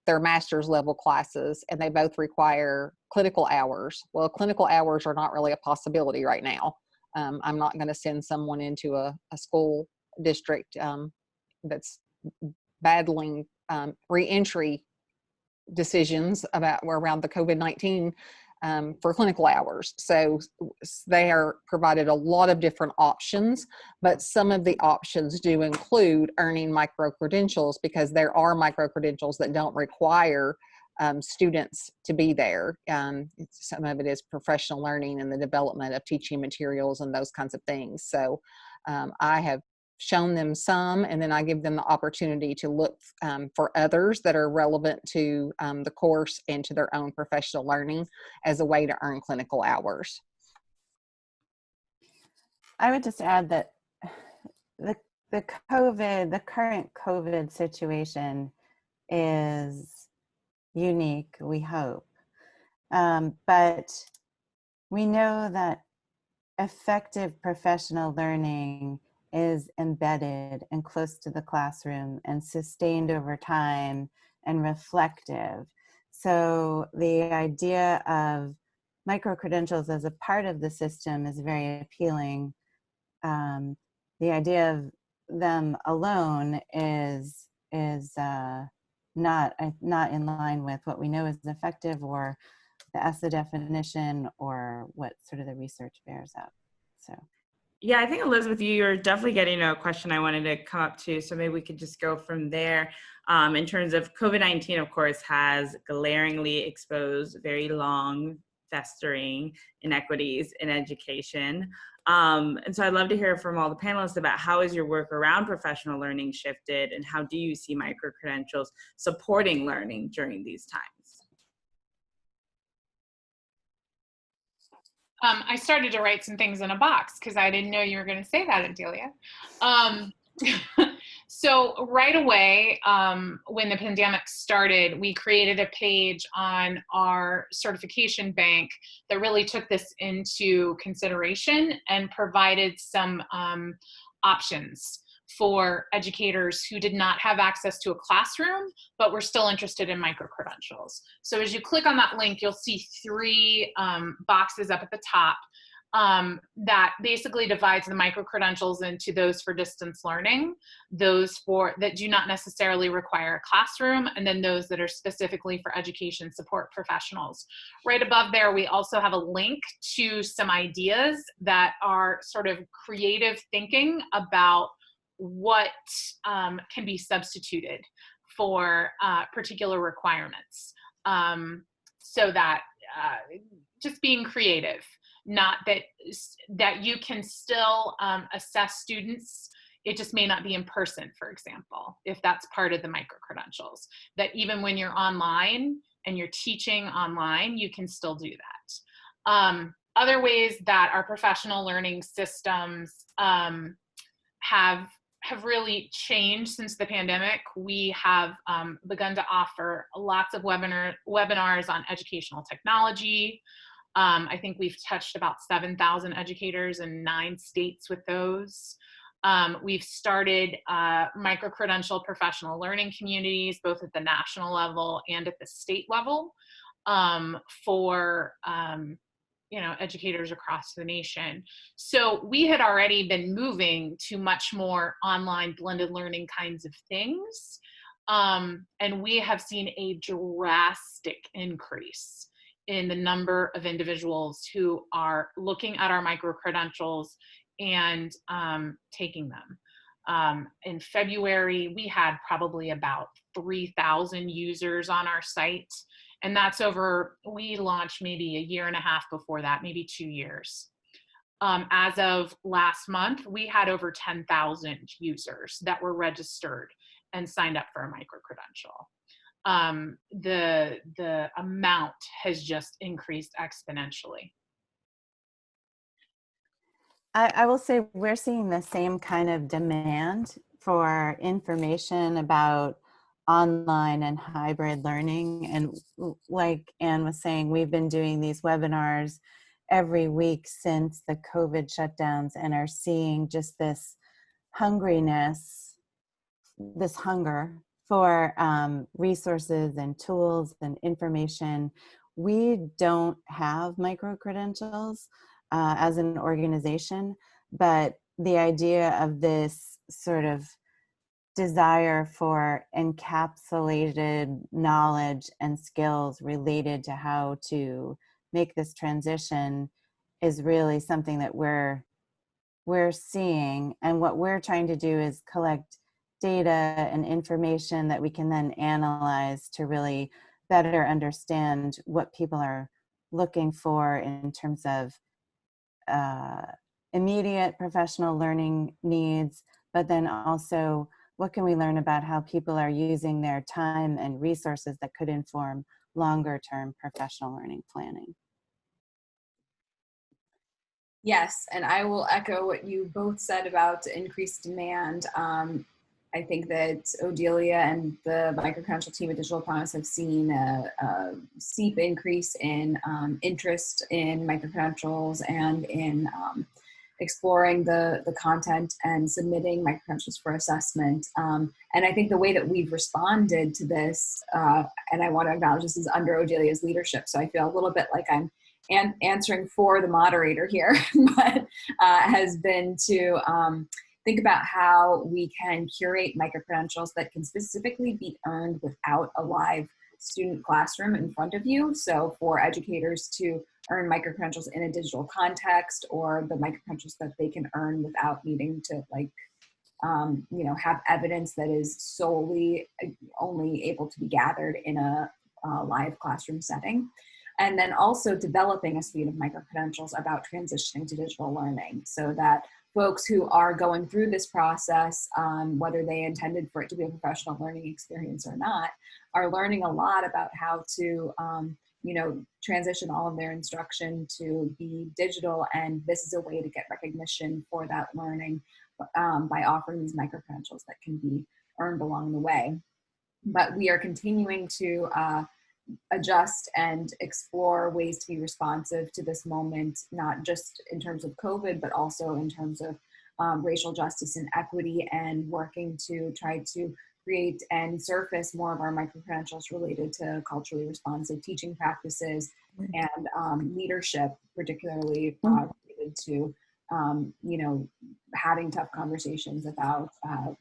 their master's level classes, and they both require clinical hours. Well, clinical hours are not really a possibility right now. I'm not going to send someone into a school district that's battling re-entry decisions around the COVID-19 for clinical hours. So they are provided a lot of different options, but some of the options do include earning micro-credentials, because there are micro-credentials that don't require students to be there. Some of it is professional learning and the development of teaching materials and those kinds of things. So I have shown them some, and then I give them the opportunity to look for others that are relevant to the course and to their own professional learning as a way to earn clinical hours. I would just add that the current COVID situation is unique, we hope. But we know that effective professional learning is embedded and close to the classroom and sustained over time and reflective. So the idea of micro-credentials as a part of the system is very appealing. The idea of them alone is not in line with what we know is effective, or the ESSA definition, or what sort of the research bears out. So. Yeah, I think Elizabeth, you're definitely getting a question I wanted to come up to, so maybe we could just go from there. In terms of COVID-19, of course, has glaringly exposed very long festering inequities in education. And so I'd love to hear from all the panelists about how has your work around professional learning shifted, and how do you see micro-credentials supporting learning during these times? I started to write some things in a box because I didn't know you were going to say that, Bedelia. So right away, when the pandemic started, we created a page on our certification bank that really took this into consideration and provided some options for educators who did not have access to a classroom, but were still interested in micro-credentials. So as you click on that link, you'll see three boxes up at the top that basically divides the micro-credentials into those for distance learning, those that do not necessarily require a classroom, and then those that are specifically for education support professionals. Right above there, we also have a link to some ideas that are sort of creative thinking about what can be substituted for particular requirements. So that just being creative, not that you can still assess students. It just may not be in person, for example, if that's part of the micro-credentials, that even when you're online and you're teaching online, you can still do that. Other ways that our professional learning systems have really changed since the pandemic. We have begun to offer lots of webinars on educational technology. I think we've touched about 7,000 educators in 9 states with those. We've started micro-credential professional learning communities, both at the national level and at the state level, for educators across the nation. So we had already been moving to much more online blended learning kinds of things. And we have seen a drastic increase in the number of individuals who are looking at our micro-credentials and taking them. In February, we had probably about 3,000 users on our site. And that's we launched maybe a year and a half before that, maybe 2 years. As of last month, we had over 10,000 users that were registered and signed up for a micro-credential. The amount has just increased exponentially. I will say we're seeing the same kind of demand for information about online and hybrid learning. And like Anne was saying, we've been doing these webinars every week since the COVID shutdowns, and are seeing just this hungriness, this hunger for resources and tools and information. We don't have micro-credentials as an organization, but the idea of this sort of desire for encapsulated knowledge and skills related to how to make this transition is really something that we're seeing. And what we're trying to do is collect data and information that we can then analyze to really better understand what people are looking for in terms of immediate professional learning needs, but then also what can we learn about how people are using their time and resources that could inform longer term professional learning planning. Yes, and I will echo what you both said about increased demand. I think that Bedelia and the micro-credential team at Digital Promise have seen a steep increase in interest in micro-credentials and in exploring the content and submitting micro-credentials for assessment. And I think the way that we've responded to this, and I want to acknowledge this is under Odelia's leadership, so I feel a little bit like I'm answering for the moderator here, but has been to think about how we can curate micro-credentials that can specifically be earned without a live student classroom in front of you. So for educators to earn micro-credentials in a digital context, or the micro-credentials that they can earn without needing to have evidence that is solely only able to be gathered in a live classroom setting. And then also developing a suite of micro-credentials about transitioning to digital learning, so that folks who are going through this process, whether they intended for it to be a professional learning experience or not, are learning a lot about how to transition all of their instruction to be digital. And this is a way to get recognition for that learning by offering these micro-credentials that can be earned along the way. But we are continuing to adjust and explore ways to be responsive to this moment, not just in terms of COVID, but also in terms of racial justice and equity, and working to try to create and surface more of our micro-credentials related to culturally responsive teaching practices and leadership, particularly related to having tough conversations about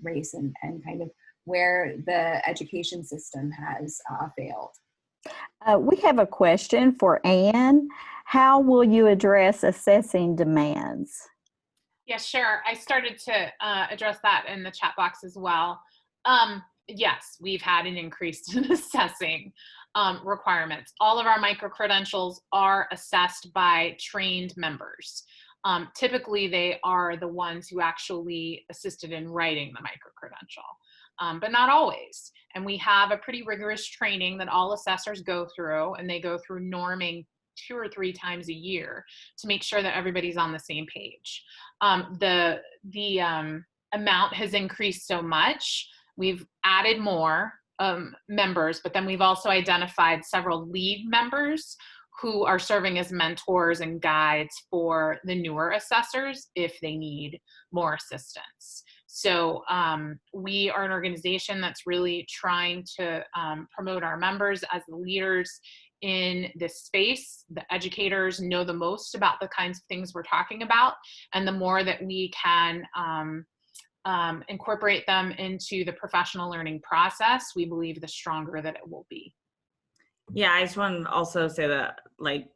race and kind of where the education system has failed. We have a question for Anne. How will you address assessing demands? Yeah, sure. I started to address that in the chat box as well. Yes, we've had an increase in assessing requirements. All of our micro-credentials are assessed by trained members. Typically, they are the ones who actually assisted in writing the micro-credential, but not always. And we have a pretty rigorous training that all assessors go through, and they go through norming 2 or 3 times a year to make sure that everybody's on the same page. The amount has increased so much. We've added more members, but then we've also identified several lead members who are serving as mentors and guides for the newer assessors if they need more assistance. So we are an organization that's really trying to promote our members as the leaders in this space. The educators know the most about the kinds of things we're talking about, and the more that we can incorporate them into the professional learning process, we believe the stronger that it will be. Yeah, I just want to also say that, like,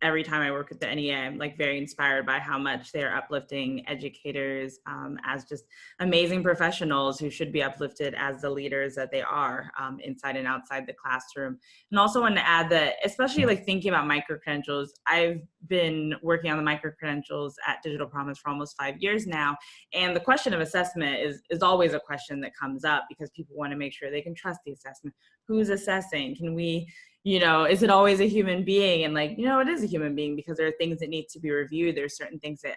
every time I work with the NEA, I'm like very inspired by how much they're uplifting educators as just amazing professionals who should be uplifted as the leaders that they are inside and outside the classroom. And also want to add that, especially like thinking about micro-credentials, I've been working on the micro-credentials at Digital Promise for almost 5 years now. And the question of assessment is always a question that comes up, because people want to make sure they can trust the assessment. Who's assessing? Can we, is it always a human being? And like, it is a human being, because there are things that need to be reviewed. There's certain things that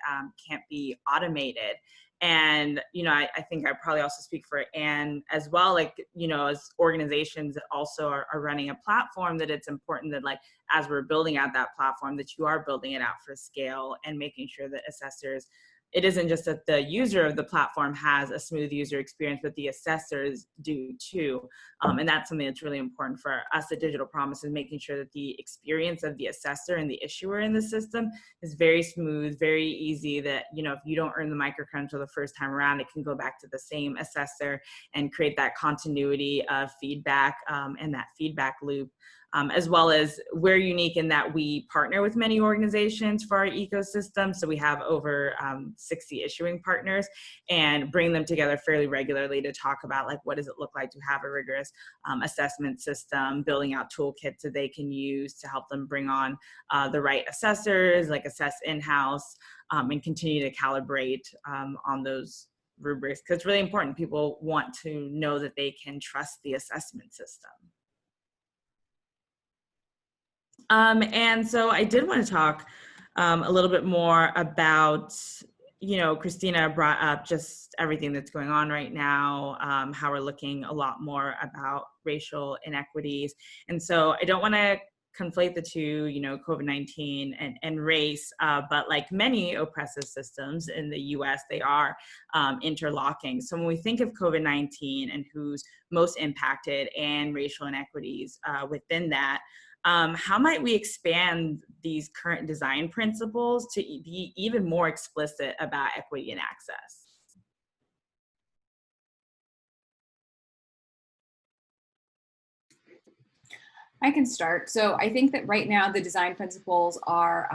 can't be automated. And, I think I probably also speak for Anne as well, like, as organizations that also are running a platform, that it's important that, like, as we're building out that platform, that you are building it out for scale and making sure that assessors, it isn't just that the user of the platform has a smooth user experience, but the assessors do too. And that's something that's really important for us at Digital Promise, is making sure that the experience of the assessor and the issuer in the system is very smooth, very easy, that, if you don't earn the micro-credential the first time around, it can go back to the same assessor and create that continuity of feedback and that feedback loop. As well as, we're unique in that we partner with many organizations for our ecosystem. So we have over 60 issuing partners, and bring them together fairly regularly to talk about, like, what does it look like to have a rigorous assessment system, building out toolkits that they can use to help them bring on the right assessors, like assess in-house, and continue to calibrate on those rubrics, because it's really important. People want to know that they can trust the assessment system. And so I did want to talk a little bit more about, Christina brought up just everything that's going on right now, how we're looking a lot more about racial inequities. And so I don't want to conflate the two, you know, COVID-19 and race, but like many oppressive systems in the US, they are interlocking. So when we think of COVID-19 and who's most impacted and racial inequities within that, how might we expand these current design principles to be even more explicit about equity and access? I can start. So I think that right now the design principles are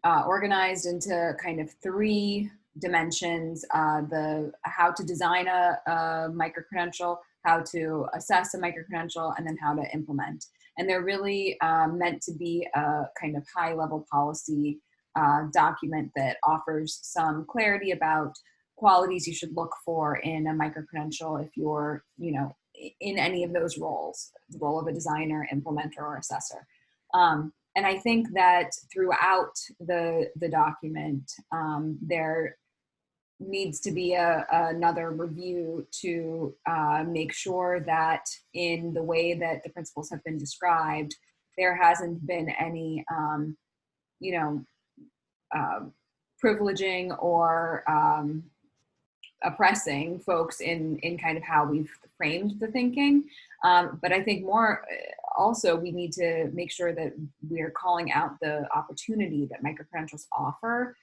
organized into kind of three dimensions: the how to design a micro-credential, how to assess a micro-credential, and then how to implement. And they're really meant to be a kind of high-level policy document that offers some clarity about qualities you should look for in a micro-credential if you're, you know, in any of those roles, the role of a designer, implementer, or assessor. And I think that throughout the document, there needs to be another review to make sure that in the way that the principles have been described, there hasn't been any, you know, privileging or oppressing folks in kind of how we've framed the thinking. But I think more also we need to make sure that we're calling out the opportunity that micro-credentials offer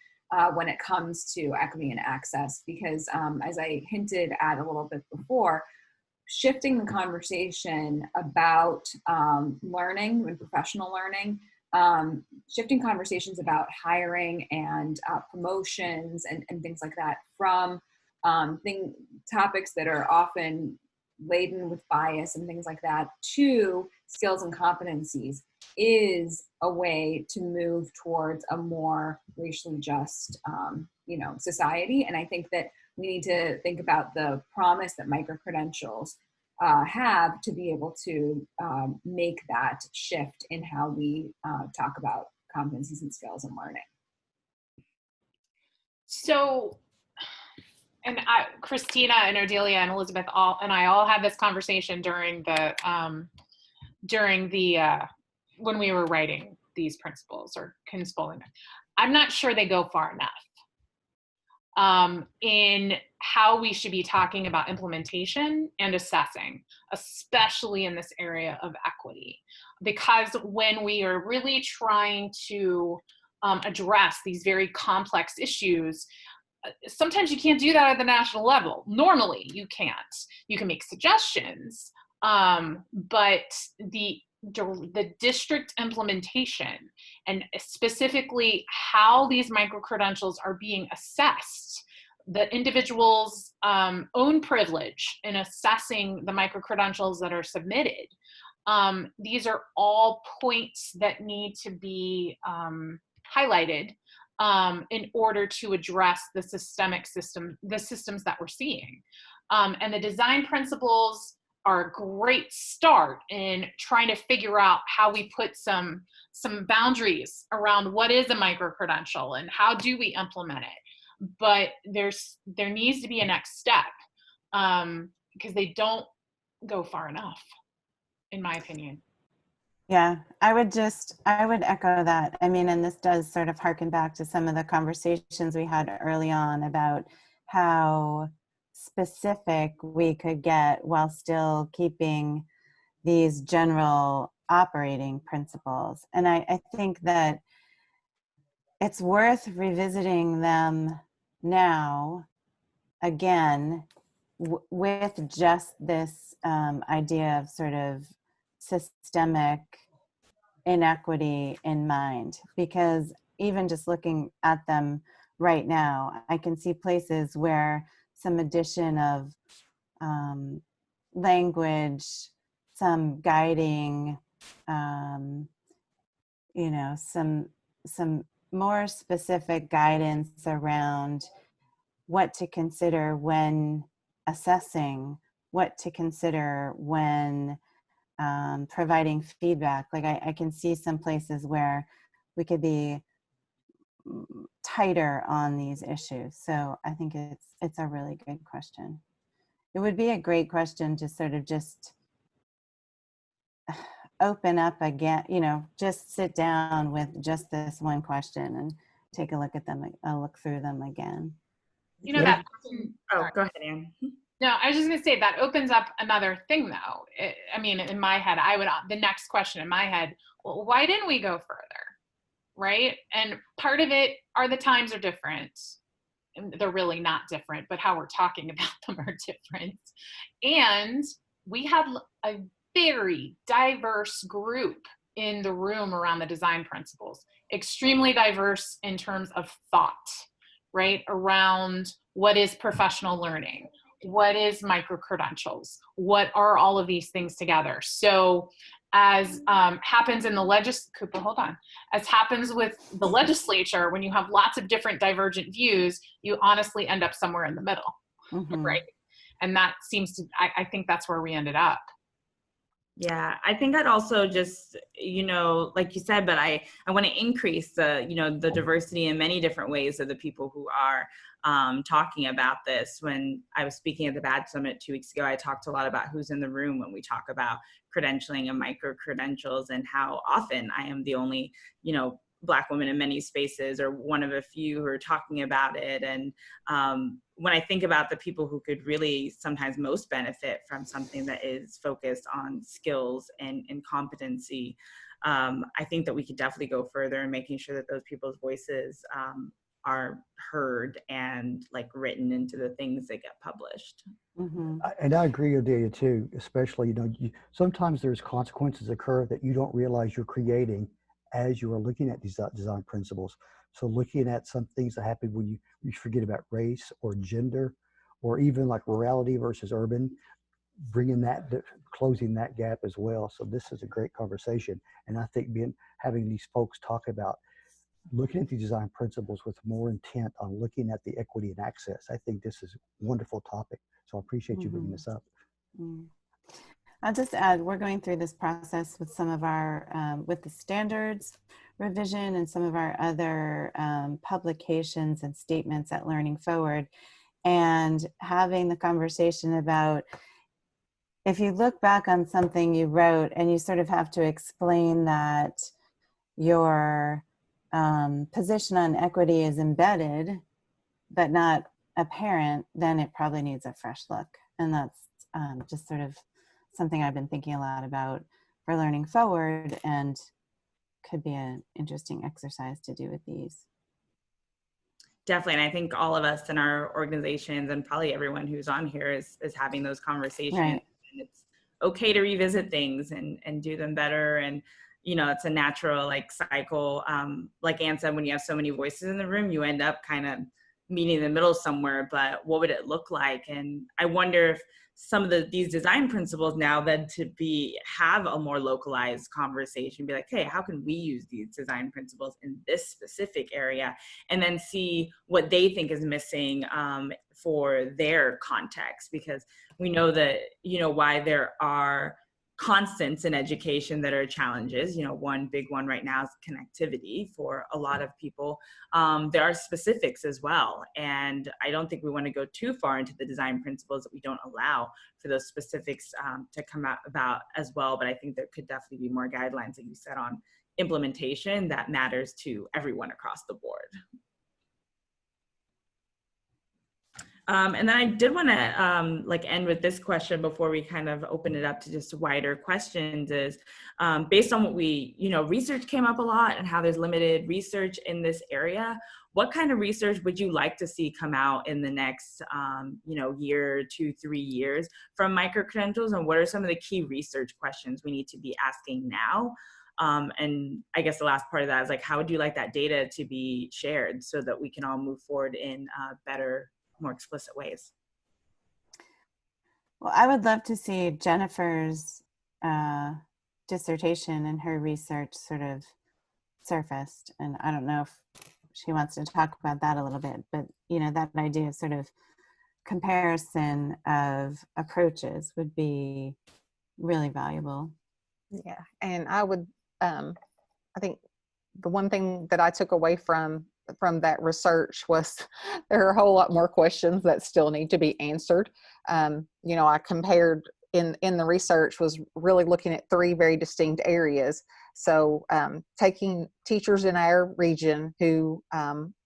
when it comes to equity and access, because as I hinted at a little bit before, shifting the conversation about learning and professional learning, shifting conversations about hiring and promotions and things like that from topics that are often laden with bias and things like that to skills and competencies is a way to move towards a more racially just, you know, society. And I think that we need to think about the promise that micro-credentials have to be able to make that shift in how we talk about competencies and skills and learning. So, and Christina and Bedelia and Elizabeth and I all had this conversation during the when we were writing these principles or conspolling them. I'm not sure they go far enough in how we should be talking about implementation and assessing, especially in this area of equity. Because when we are really trying to address these very complex issues, sometimes you can't do that at the national level. Normally you can't. You can make suggestions, but the district implementation and specifically how these micro-credentials are being assessed, the individual's own privilege in assessing the micro-credentials that are submitted, these are all points that need to be highlighted in order to address the systems that we're seeing. And the design principles are a great start in trying to figure out how we put some boundaries around what is a micro-credential and how do we implement it. But there needs to be a next step because they don't go far enough, in my opinion. Yeah, I would echo that. I mean, and this does sort of harken back to some of the conversations we had early on about how specific we could get while still keeping these general operating principles. And I think that it's worth revisiting them now again with just this idea of sort of systemic inequity in mind, because even just looking at them right now, I can see places where some addition of language, some guiding, you know, some more specific guidance around what to consider when assessing, what to consider when providing feedback. Like I can see some places where we could be tighter on these issues. So I think it's a really good question. It would be a great question to sort of just open up again, just sit down with just this one question and take a look at them, look through them again. That. Oh, go ahead, Anne. No, I was just going to say that opens up another thing, though. In my head, the next question in my head, well, why didn't we go further? Right? And part of it are the times are different. And they're really not different, but how we're talking about them are different. And we had a very diverse group in the room around the design principles, extremely diverse in terms of thought, right? Around what is professional learning, what is micro-credentials, what are all of these things together. So as happens in the as happens with the legislature, when you have lots of different divergent views, you honestly end up somewhere in the middle, right? And that seems to, I think that's where we ended up. Yeah, I think I'd also just, like you said, but I want to increase the, the diversity in many different ways of the people who are talking about this. When I was speaking at the BAD Summit 2 weeks ago, I talked a lot about who's in the room when we talk about credentialing and micro-credentials, and how often I am the only, Black woman in many spaces, or one of a few who are talking about it. And when I think about the people who could really sometimes most benefit from something that is focused on skills and competency, I think that we could definitely go further in making sure that those people's voices are heard and written into the things that get published. And I agree with Delia too, especially, sometimes there's consequences occur that you don't realize you're creating as you are looking at these design principles. So looking at some things that happen when you forget about race or gender, or even like rurality versus urban, closing that gap as well. So this is a great conversation. And I think having these folks talk about looking at the design principles with more intent on looking at the equity and access, I think this is a wonderful topic. So I appreciate you bringing this up. I'll just add, we're going through this process with some of our, with the standards revision and some of our other publications and statements at Learning Forward, and having the conversation about, if you look back on something you wrote and you sort of have to explain that your position on equity is embedded but not apparent, then it probably needs a fresh look. And that's just sort of something I've been thinking a lot about for Learning Forward, and could be an interesting exercise to do with these. Definitely. And I think all of us in our organizations, and probably everyone who's on here, is having those conversations. Right. And it's okay to revisit things and do them better. And, it's a natural cycle. Like Anne said, when you have so many voices in the room, you end up kind of meeting in the middle somewhere, but what would it look like? And I wonder if some of these design principles now then have a more localized conversation, be like, hey, how can we use these design principles in this specific area, and then see what they think is missing for their context, because we know that, why there are constants in education that are challenges. One big one right now is connectivity for a lot of people. There are specifics as well. And I don't think we want to go too far into the design principles that we don't allow for those specifics to come out about as well. But I think there could definitely be more guidelines, like you said, on implementation that matters to everyone across the board. And then I did want to end with this question before we kind of open it up to just wider questions, is based on what we, research came up a lot and how there's limited research in this area. What kind of research would you like to see come out in the next, year, 2, 3 years from micro-credentials? And what are some of the key research questions we need to be asking now? And I guess the last part of that is how would you like that data to be shared so that we can all move forward in better, more explicit ways? Well, I would love to see Jennifer's dissertation and her research sort of surfaced. And I don't know if she wants to talk about that a little bit, but that idea of sort of comparison of approaches would be really valuable. Yeah, and I would, I think the one thing that I took away from that research was there are a whole lot more questions that still need to be answered. I compared in the research was really looking at 3 very distinct areas. So taking teachers in our region who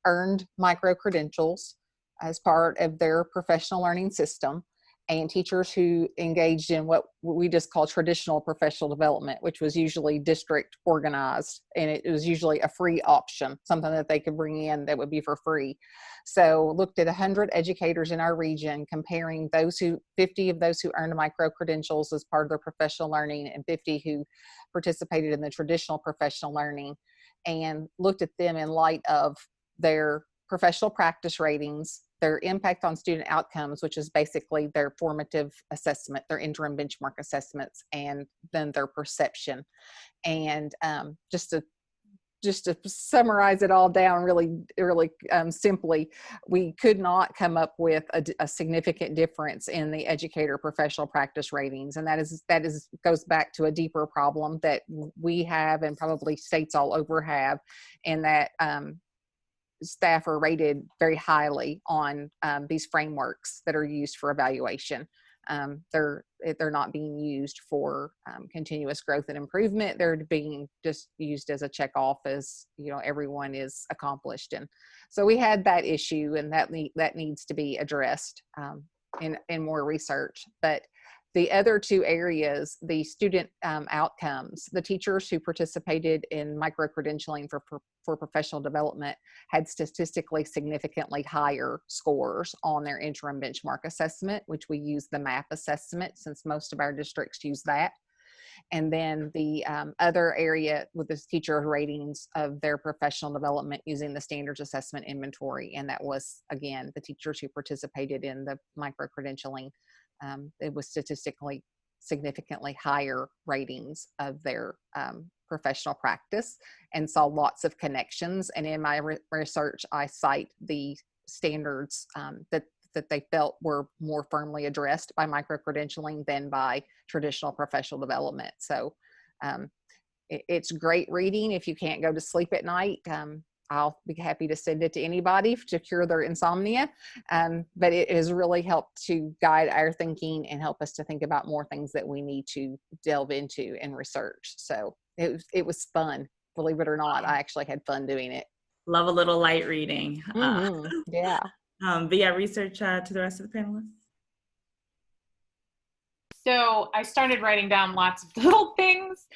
earned micro-credentials as part of their professional learning system, and teachers who engaged in what we just call traditional professional development, which was usually district organized, and it was usually a free option, something that they could bring in that would be for free. So looked at 100 educators in our region, comparing 50 of those who earned micro-credentials as part of their professional learning and 50 who participated in the traditional professional learning, and looked at them in light of their professional practice ratings, their impact on student outcomes, which is basically their formative assessment, their interim benchmark assessments, and then their perception. And just to summarize it all down really simply, we could not come up with a significant difference in the educator professional practice ratings. And that goes back to a deeper problem that we have, and probably states all over have, and that staff are rated very highly on these frameworks that are used for evaluation. They're not being used for continuous growth and improvement. They're being just used as a check off, as everyone is accomplished. And so we had that issue, and that needs to be addressed in more research. But the other 2 areas, the student outcomes, the teachers who participated in micro-credentialing for professional development had statistically significantly higher scores on their interim benchmark assessment, which we use the MAP assessment, since most of our districts use that. And then the other area with the teacher ratings of their professional development using the standards assessment inventory. And that was, again, the teachers who participated in the micro-credentialing. It was statistically significantly higher ratings of their professional practice, and saw lots of connections. And in my research, I cite the standards that they felt were more firmly addressed by micro-credentialing than by traditional professional development. So it's great reading if you can't go to sleep at night. I'll be happy to send it to anybody to cure their insomnia. But it has really helped to guide our thinking and help us to think about more things that we need to delve into and research. So it was fun, believe it or not. I actually had fun doing it. Love a little light reading. Yeah. But yeah, research to the rest of the panelists. So I started writing down lots of little things.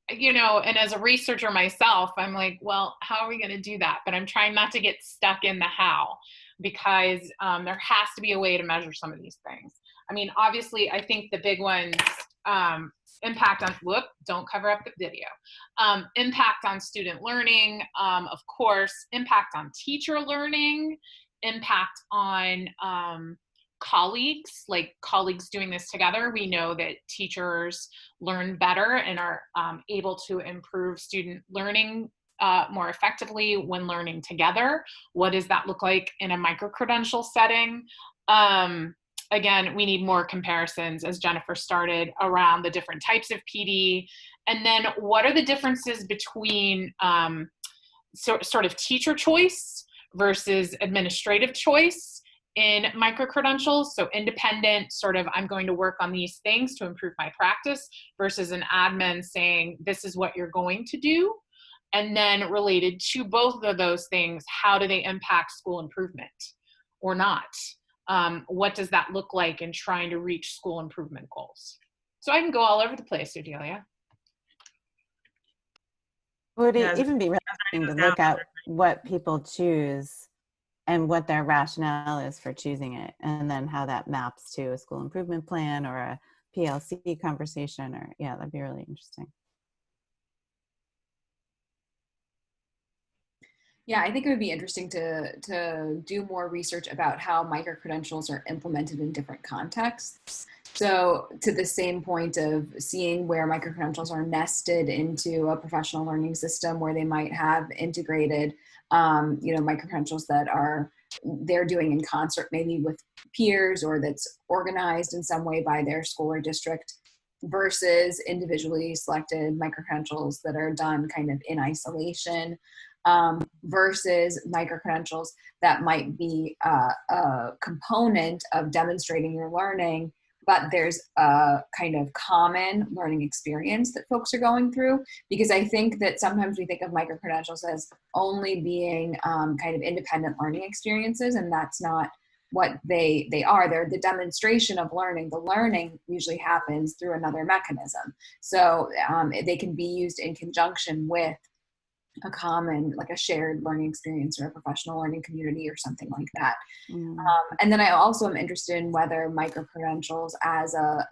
And as a researcher myself, I'm like, well, how are we going to do that? But I'm trying not to get stuck in the how, because there has to be a way to measure some of these things. I mean, obviously, I think the big ones, impact on, don't cover up the video. Impact on student learning, of course, impact on teacher learning, impact on colleagues, like colleagues doing this together. We know that teachers learn better and are able to improve student learning more effectively when learning together. What does that look like in a micro-credential setting? Again, we need more comparisons, as Jennifer started, around the different types of PD. And then what are the differences between sort of teacher choice versus administrative choice in micro-credentials? So independent, sort of, I'm going to work on these things to improve my practice, versus an admin saying, this is what you're going to do. And then related to both of those things, how do they impact school improvement or not? What does that look like in trying to reach school improvement goals? So I can go all over the place, Bedelia. Would it even be really interesting to look at what people choose and what their rationale is for choosing it, and then how that maps to a school improvement plan or a PLC conversation, or yeah, that'd be really interesting. Yeah, I think it would be interesting to do more research about how micro-credentials are implemented in different contexts. So to the same point of seeing where micro-credentials are nested into a professional learning system, where they might have integrated, micro-credentials that they're doing in concert maybe with peers, or that's organized in some way by their school or district, versus individually selected micro-credentials that are done kind of in isolation. Versus micro-credentials that might be a component of demonstrating your learning, but there's a kind of common learning experience that folks are going through. Because I think that sometimes we think of micro-credentials as only being kind of independent learning experiences, and that's not what they are. They're the demonstration of learning. The learning usually happens through another mechanism. So they can be used in conjunction with a common, like a shared learning experience or a professional learning community or something like that. And then I also am interested in whether micro-credentials as a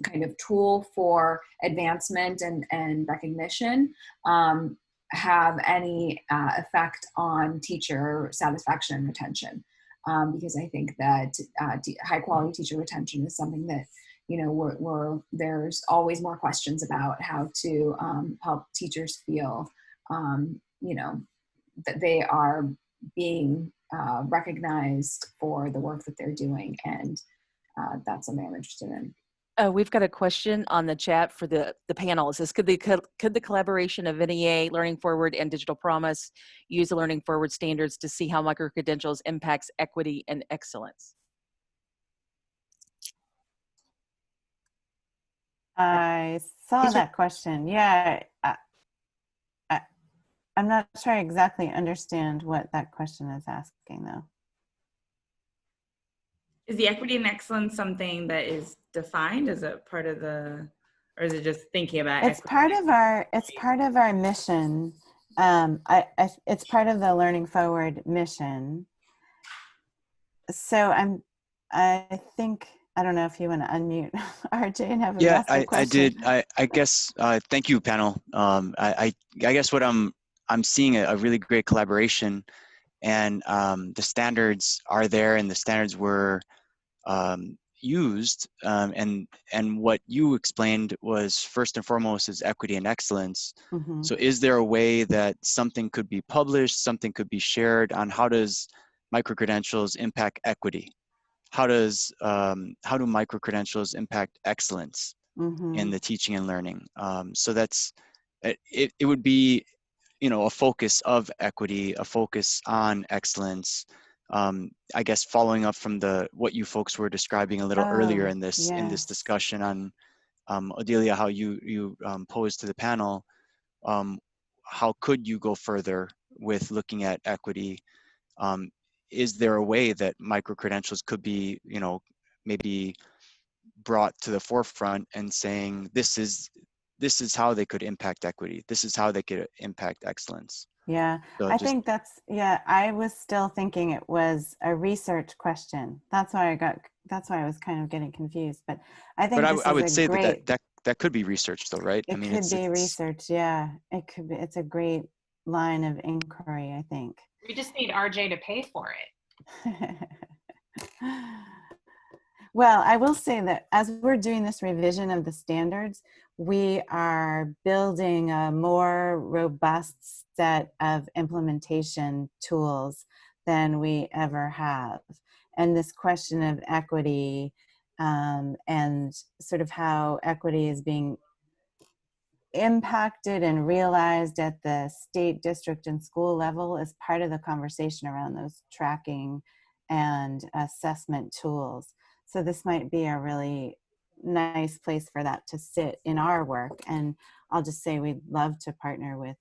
kind of tool for advancement and recognition have any effect on teacher satisfaction and retention. Because I think that high quality teacher retention is something that, you know, there's always more questions about how to help teachers feel, you know, that they are being recognized for the work that they're doing. And that's something I'm interested in. We've got a question on the chat for the panel. It says, could the collaboration of NEA, Learning Forward, and Digital Promise use the Learning Forward standards to see how micro-credentials impacts equity and excellence? I saw that question. Yeah, I'm not sure I exactly understand what that question is asking, though. Is the equity and excellence something that is defined? Is it part of the, or is it just thinking about It's part of our mission. It's part of the Learning Forward mission. So I think, I don't know if you want to unmute RJ and have him ask a question. I did. I guess, thank you, panel. I guess what I'm seeing a really great collaboration, and the standards are there, and the standards were used, and what you explained was first and foremost is equity and excellence. So is there a way that something could be published, something could be shared on how does micro-credentials impact equity? How do micro-credentials impact excellence in the teaching and learning? So that's, it would be, you know, a focus of equity, a focus on excellence. I guess following up from what you folks were describing a little earlier in this discussion on Bedelia, how you posed to the panel, how could you go further with looking at equity? Is there a way that micro-credentials could be, you know, maybe brought to the forefront and saying this is how they could impact equity, this is how they could impact excellence? Yeah, so I think that's, I was still thinking it was a research question. That's why I was kind of getting confused. But I think I would say that could be research though, right? It could be research, yeah. It could be, it's a great line of inquiry, I think. We just need RJ to pay for it. Well, I will say that as we're doing this revision of the standards, we are building a more robust set of implementation tools than we ever have. And this question of equity and sort of how equity is being impacted and realized at the state, district, and school level is part of the conversation around those tracking and assessment tools. So this might be a really nice place for that to sit in our work. And I'll just say we'd love to partner with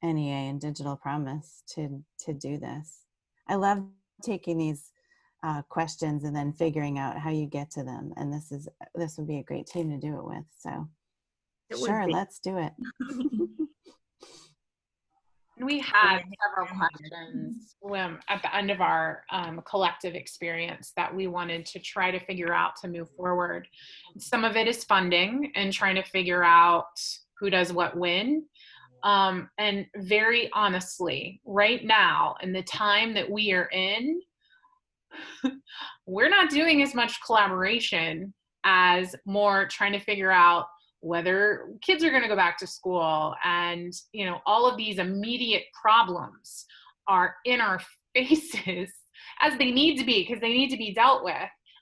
NEA and Digital Promise to do this. I love taking these questions and then figuring out how you get to them. And this would be a great team to do it with. So sure, let's do it. We had several questions at the end of our collective experience that we wanted to try to figure out to move forward. Some of it is funding and trying to figure out who does what when. And very honestly, right now, in the time that we are in, we're not doing as much collaboration as more trying to figure out whether kids are going to go back to school, and you know, all of these immediate problems are in our faces as they need to be, because they need to be dealt with,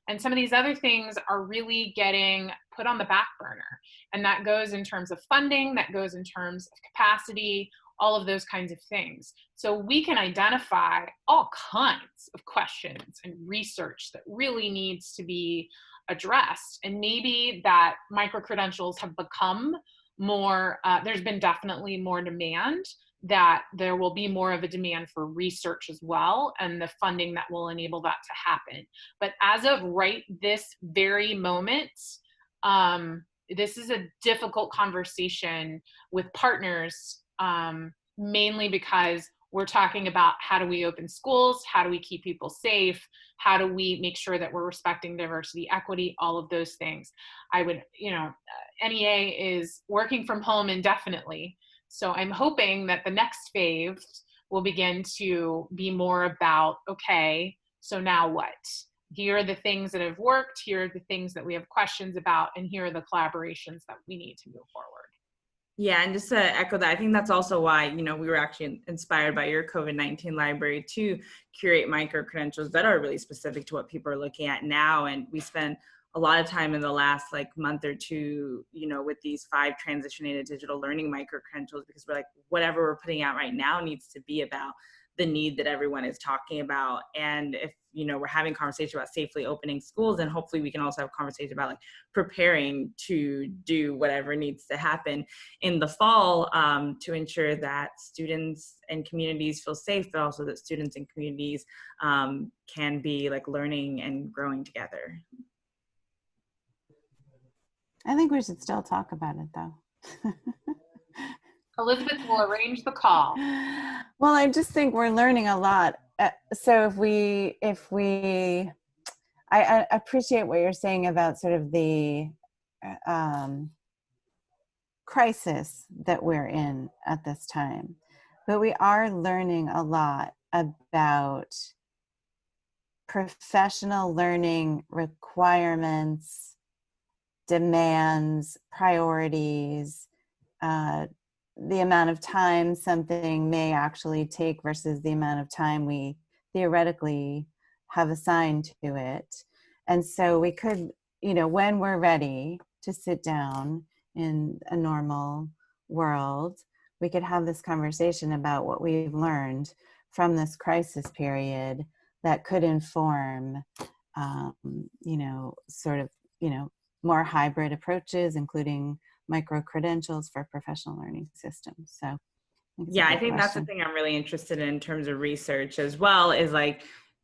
and some of these other things are really getting put on the back burner, and that goes in terms of funding, that goes in terms of capacity. all of those kinds of things. So we can identify all kinds of questions and research that really needs to be addressed. And maybe that micro-credentials have become more, there's been definitely more demand, that there will be more of a demand for research as well, and the funding that will enable that to happen. But as of right this very moment, this is a difficult conversation with partners, mainly because we're talking about how do we open schools, how do we keep people safe, how do we make sure that we're respecting diversity, equity, all of those things. I would, NEA is working from home indefinitely. So I'm hoping that the next phase will begin to be more about, okay, so now what? Here are the things that have worked, here are the things that we have questions about, and here are the collaborations that we need to move forward. Yeah, and just to echo that, I think that's also why, we were actually inspired by your COVID-19 library to curate micro-credentials that are really specific to what people are looking at now. And we spent a lot of time in the last month or two, with these 5 transitioning to digital learning micro-credentials, because we're like, whatever we're putting out right now needs to be about the need that everyone is talking about. And if, we're having conversation about safely opening schools, and hopefully we can also have conversation about preparing to do whatever needs to happen in the fall, to ensure that students and communities feel safe, but also that students and communities can be learning and growing together. I think we should still talk about it though. Elizabeth will arrange the call. Well, I just think we're learning a lot. So I appreciate what you're saying about sort of the crisis that we're in at this time, but we are learning a lot about professional learning requirements, demands, priorities, the amount of time something may actually take versus the amount of time we theoretically have assigned to it. And so we could, when we're ready to sit down in a normal world, we could have this conversation about what we've learned from this crisis period that could inform, more hybrid approaches, including micro-credentials for professional learning systems. So I think that's the thing I'm really interested in terms of research as well, is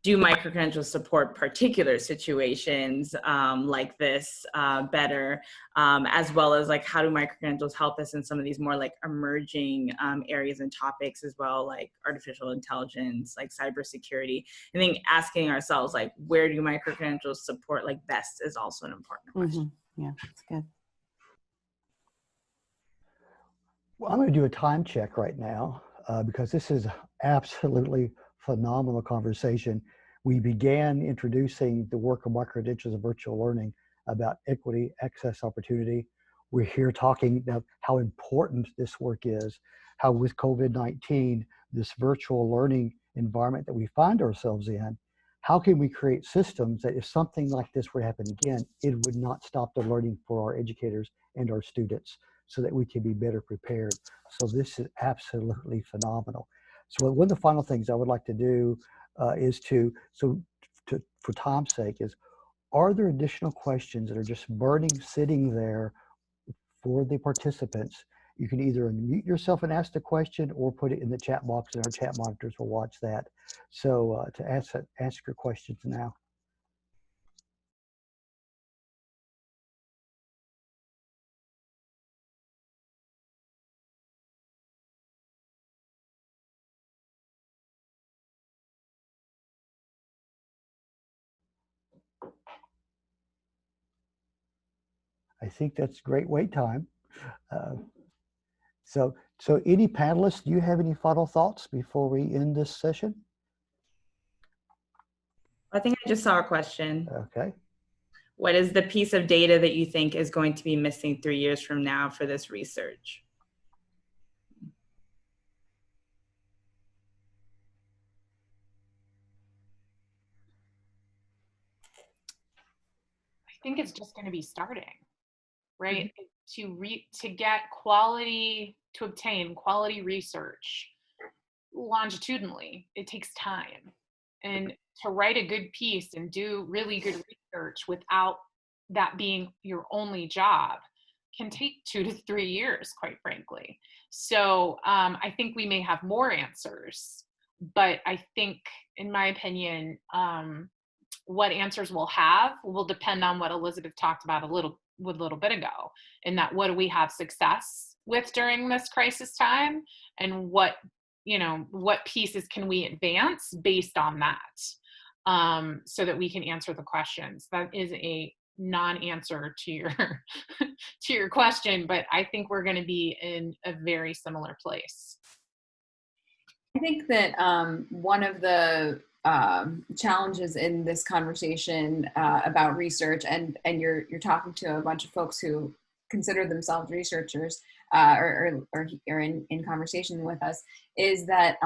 do micro-credentials support particular situations like this better, as well as how do micro-credentials help us in some of these more emerging areas and topics as well, like artificial intelligence, like cybersecurity. I think asking ourselves where do micro-credentials support best is also an important question. Mm-hmm. Yeah, that's good. Well, I'm going to do a time check right now because this is absolutely phenomenal conversation. We began introducing the work of micro-credentials of virtual learning about equity, access, opportunity. We're here talking about how important this work is, how with COVID-19, this virtual learning environment that we find ourselves in, how can we create systems that if something like this were to happen again, it would not stop the learning for our educators and our students, so that we can be better prepared. So this is absolutely phenomenal. So one of the final things I would like to do is for time's sake, are there additional questions that are just burning, sitting there for the participants? You can either unmute yourself and ask the question or put it in the chat box, and our chat monitors will watch that. So to ask your questions now. I think that's great wait time. So any panelists, do you have any final thoughts before we end this session? I think I just saw a question. Okay. What is the piece of data that you think is going to be missing 3 years from now for this research? I think it's just going to be starting, right? to obtain quality research longitudinally, it takes time. And to write a good piece and do really good research without that being your only job can take 2 to 3 years, quite frankly. So I think we may have more answers, but I think, in my opinion, what answers we'll have will depend on what Elizabeth talked about a little bit ago, in that what do we have success with during this crisis time, and what pieces can we advance based on that, so that we can answer the questions. That is a non-answer to your question, but I think we're going to be in a very similar place. I think that one of the challenges in this conversation about research, and you're talking to a bunch of folks who consider themselves researchers or in conversation with us, is that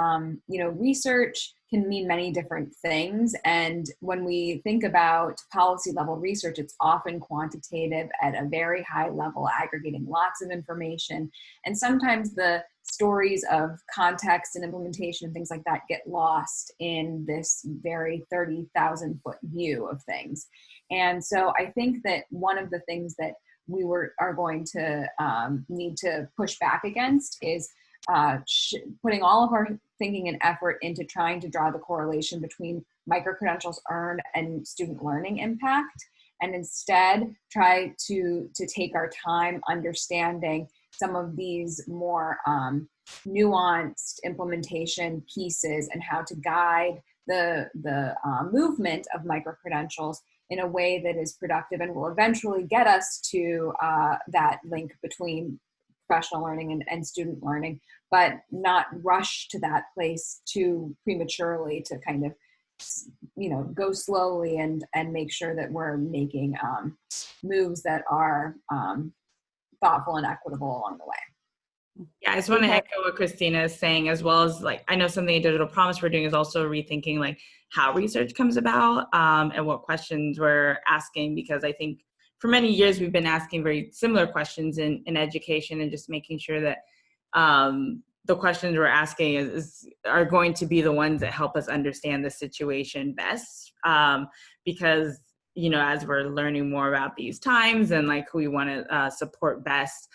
research can mean many different things. And when we think about policy level research, it's often quantitative at a very high level, aggregating lots of information. And sometimes the stories of context and implementation and things like that get lost in this very 30,000 foot view of things. And so I think that one of the things that we are going to need to push back against is putting all of our thinking and effort into trying to draw the correlation between micro-credentials earned and student learning impact, and instead try to take our time understanding some of these more nuanced implementation pieces and how to guide the movement of micro-credentials in a way that is productive and will eventually get us to that link between professional learning and student learning, but not rush to that place too prematurely, to kind of go slowly and make sure that we're making moves that are thoughtful and equitable along the way. Yeah, I just want to echo what Christina is saying, as well as, like, I know something in Digital Promise we're doing is also rethinking like how research comes about and what questions we're asking, because I think for many years we've been asking very similar questions in education, and just making sure that the questions we're asking are going to be the ones that help us understand the situation best, because as we're learning more about these times and like who we want to support best,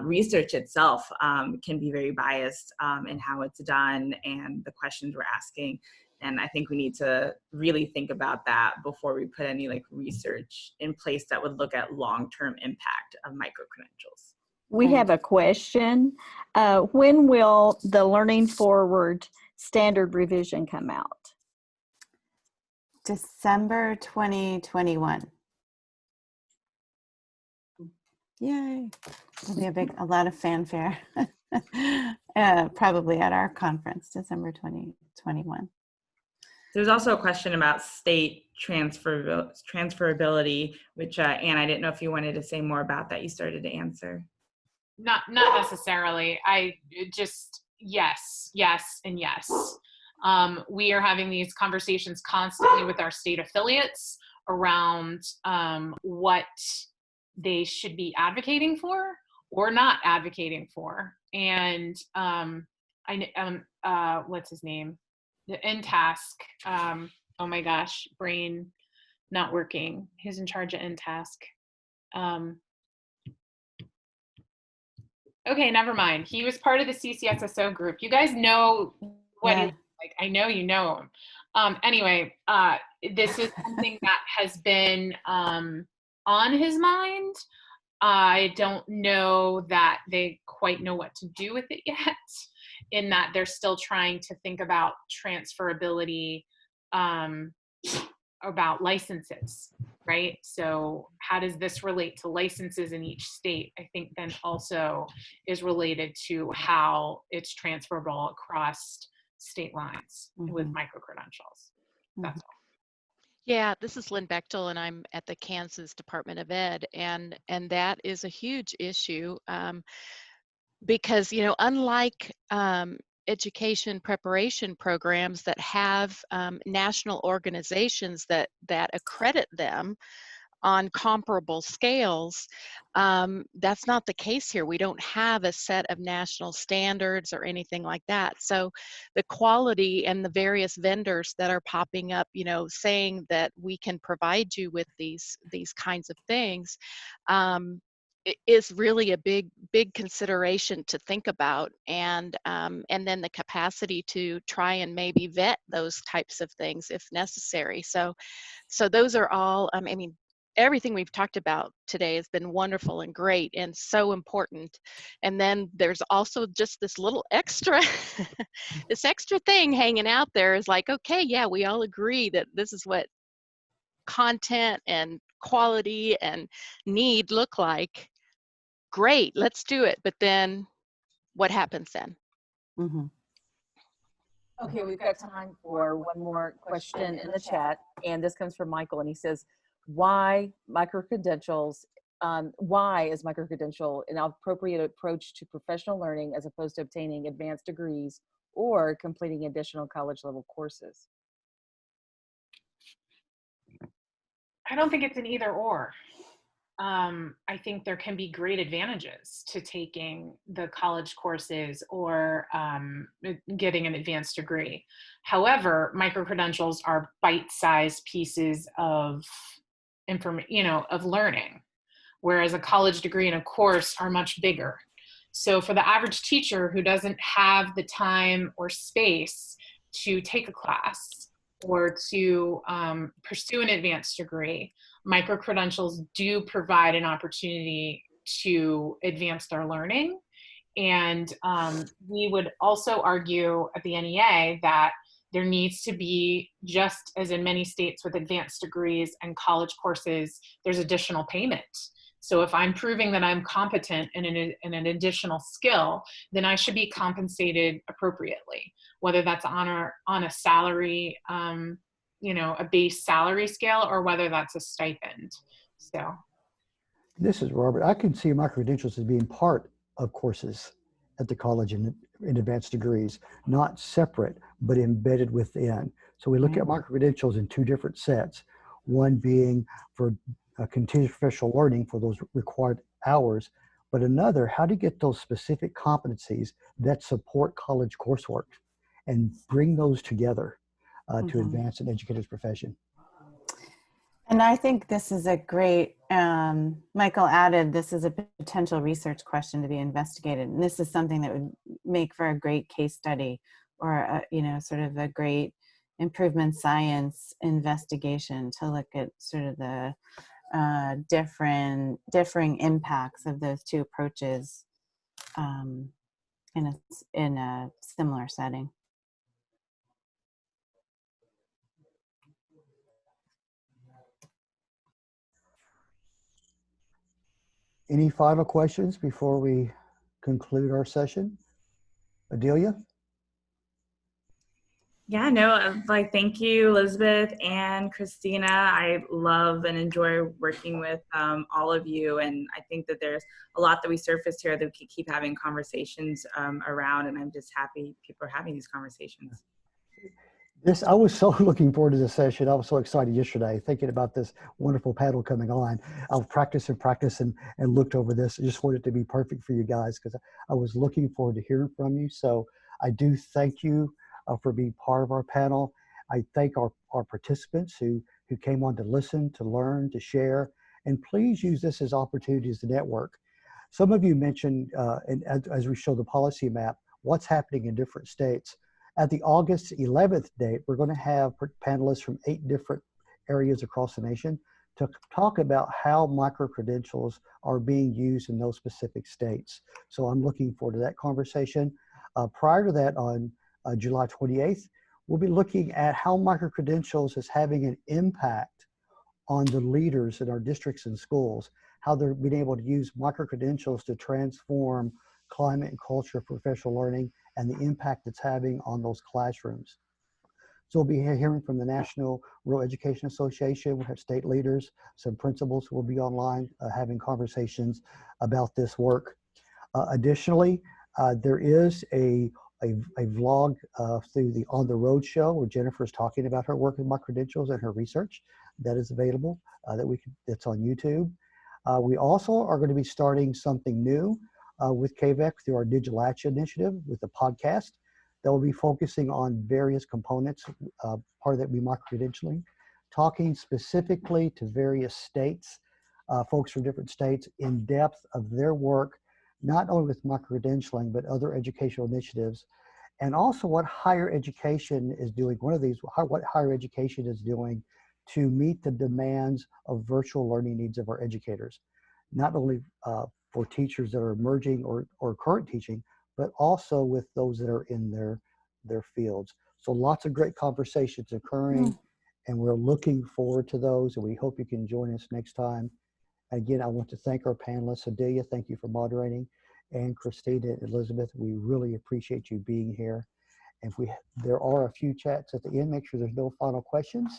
research itself can be very biased in how it's done and the questions we're asking. And I think we need to really think about that before we put any like research in place that would look at long-term impact of micro-credentials. We have a question. When will the Learning Forward standard revision come out? December 2021. Yay. There'll be a lot of fanfare. Probably at our conference, December 2021. There's also a question about state transferability, which Anne, I didn't know if you wanted to say more about that. You started to answer. Not necessarily. I just, yes, and yes. We are having these conversations constantly with our state affiliates around what they should be advocating for or not advocating for. And what's his name? The NTask. Oh my gosh, brain not working. Who's in charge of NTask? Okay, never mind. He was part of the CCSSO group. You guys know what he's like. I know you know him. Anyway, this is something that has been on his mind. I don't know that they quite know what to do with it yet, in that they're still trying to think about transferability about licenses, right? So how does this relate to licenses in each state? I think then also is related to how it's transferable across state lines with micro-credentials. That's all. Yeah, this is Lynn Bechtel, and I'm at the Kansas Department of Ed, and that is a huge issue because, unlike education preparation programs that have national organizations that accredit them, on comparable scales. That's not the case here. We don't have a set of national standards or anything like that. So the quality and the various vendors that are popping up, you know, saying that we can provide you with these kinds of things, is really a big consideration to think about, and then the capacity to try and maybe vet those types of things if necessary. So those are all, I mean, everything we've talked about today has been wonderful and great and so important. And then there's also just this little extra, this extra thing hanging out there is like, okay, yeah, we all agree that this is what content and quality and need look like. Great, let's do it. But then what happens then? Mm-hmm. Okay, we've got time for one more question in the chat, and this comes from Michael, and he says, why micro-credentials, why is micro-credential an appropriate approach to professional learning as opposed to obtaining advanced degrees or completing additional college level courses? I don't think it's an either or. I think there can be great advantages to taking the college courses or getting an advanced degree. However, micro-credentials are bite-sized pieces of of learning, whereas a college degree and a course are much bigger. So for the average teacher who doesn't have the time or space to take a class or to pursue an advanced degree, micro-credentials do provide an opportunity to advance their learning. And we would also argue at the NEA that there needs to be, just as in many states with advanced degrees and college courses, there's additional payment. So if I'm proving that I'm competent in an additional skill, then I should be compensated appropriately, whether that's on a salary, a base salary scale, or whether that's a stipend. So This is Robert. I can see micro-credentials as being part of courses at the college in advanced degrees, not separate, but embedded within. So we look at micro-credentials in two different sets, one being for continuous professional learning for those required hours, but another, how to get those specific competencies that support college coursework and bring those together to advance an educator's profession. And I think this is a great, Michael added, this is a potential research question to be investigated. And this is something that would make for a great case study or, sort of a great improvement science investigation to look at sort of the differing impacts of those two approaches in a similar setting. Any final questions before we conclude our session? Bedelia? Yeah, no, thank you, Elizabeth and Christina. I love and enjoy working with all of you. And I think that there's a lot that we surfaced here that we can keep having conversations around. And I'm just happy people are having these conversations. I was so looking forward to this session. I was so excited yesterday thinking about this wonderful panel coming on. I've practiced and looked over this. I just wanted it to be perfect for you guys because I was looking forward to hearing from you. So I do thank you for being part of our panel. I thank our participants who came on to listen, to learn, to share, and please use this as opportunities to network. Some of you mentioned, and as we show the policy map, what's happening in different states. At the August 11th date, we're going to have panelists from 8 different areas across the nation to talk about how micro-credentials are being used in those specific states. So I'm looking forward to that conversation. Prior to that, on July 28th, we'll be looking at how micro-credentials is having an impact on the leaders in our districts and schools, how they're being able to use micro-credentials to transform climate and culture of professional learning and the impact it's having on those classrooms. So we'll be hearing from the National Rural Education Association. We'll have state leaders, some principals who will be online having conversations about this work. Additionally, there is a vlog through the On the Road show where Jennifer is talking about her work with micro-credentials and her research. that is available that's on YouTube. We also are going to be starting something new with KVEC through our Digital Action Initiative with a podcast that will be focusing on various components. Part of that will be micro-credentialing, talking specifically to various states, folks from different states in depth of their work, not only with micro-credentialing, but other educational initiatives, and also what higher education is doing. One of these, what higher education is doing to meet the demands of virtual learning needs of our educators, not only for teachers that are emerging or current teaching, but also with those that are in their fields. So lots of great conversations occurring, and we're looking forward to those, and we hope you can join us next time. Again, I want to thank our panelists. Bedelia, thank you for moderating, and Christina and Elizabeth, we really appreciate you being here. And if there are a few chats at the end, make sure there's no final questions.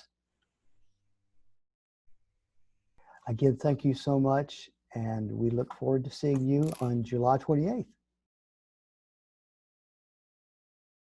Again, thank you so much, and we look forward to seeing you on July 28th.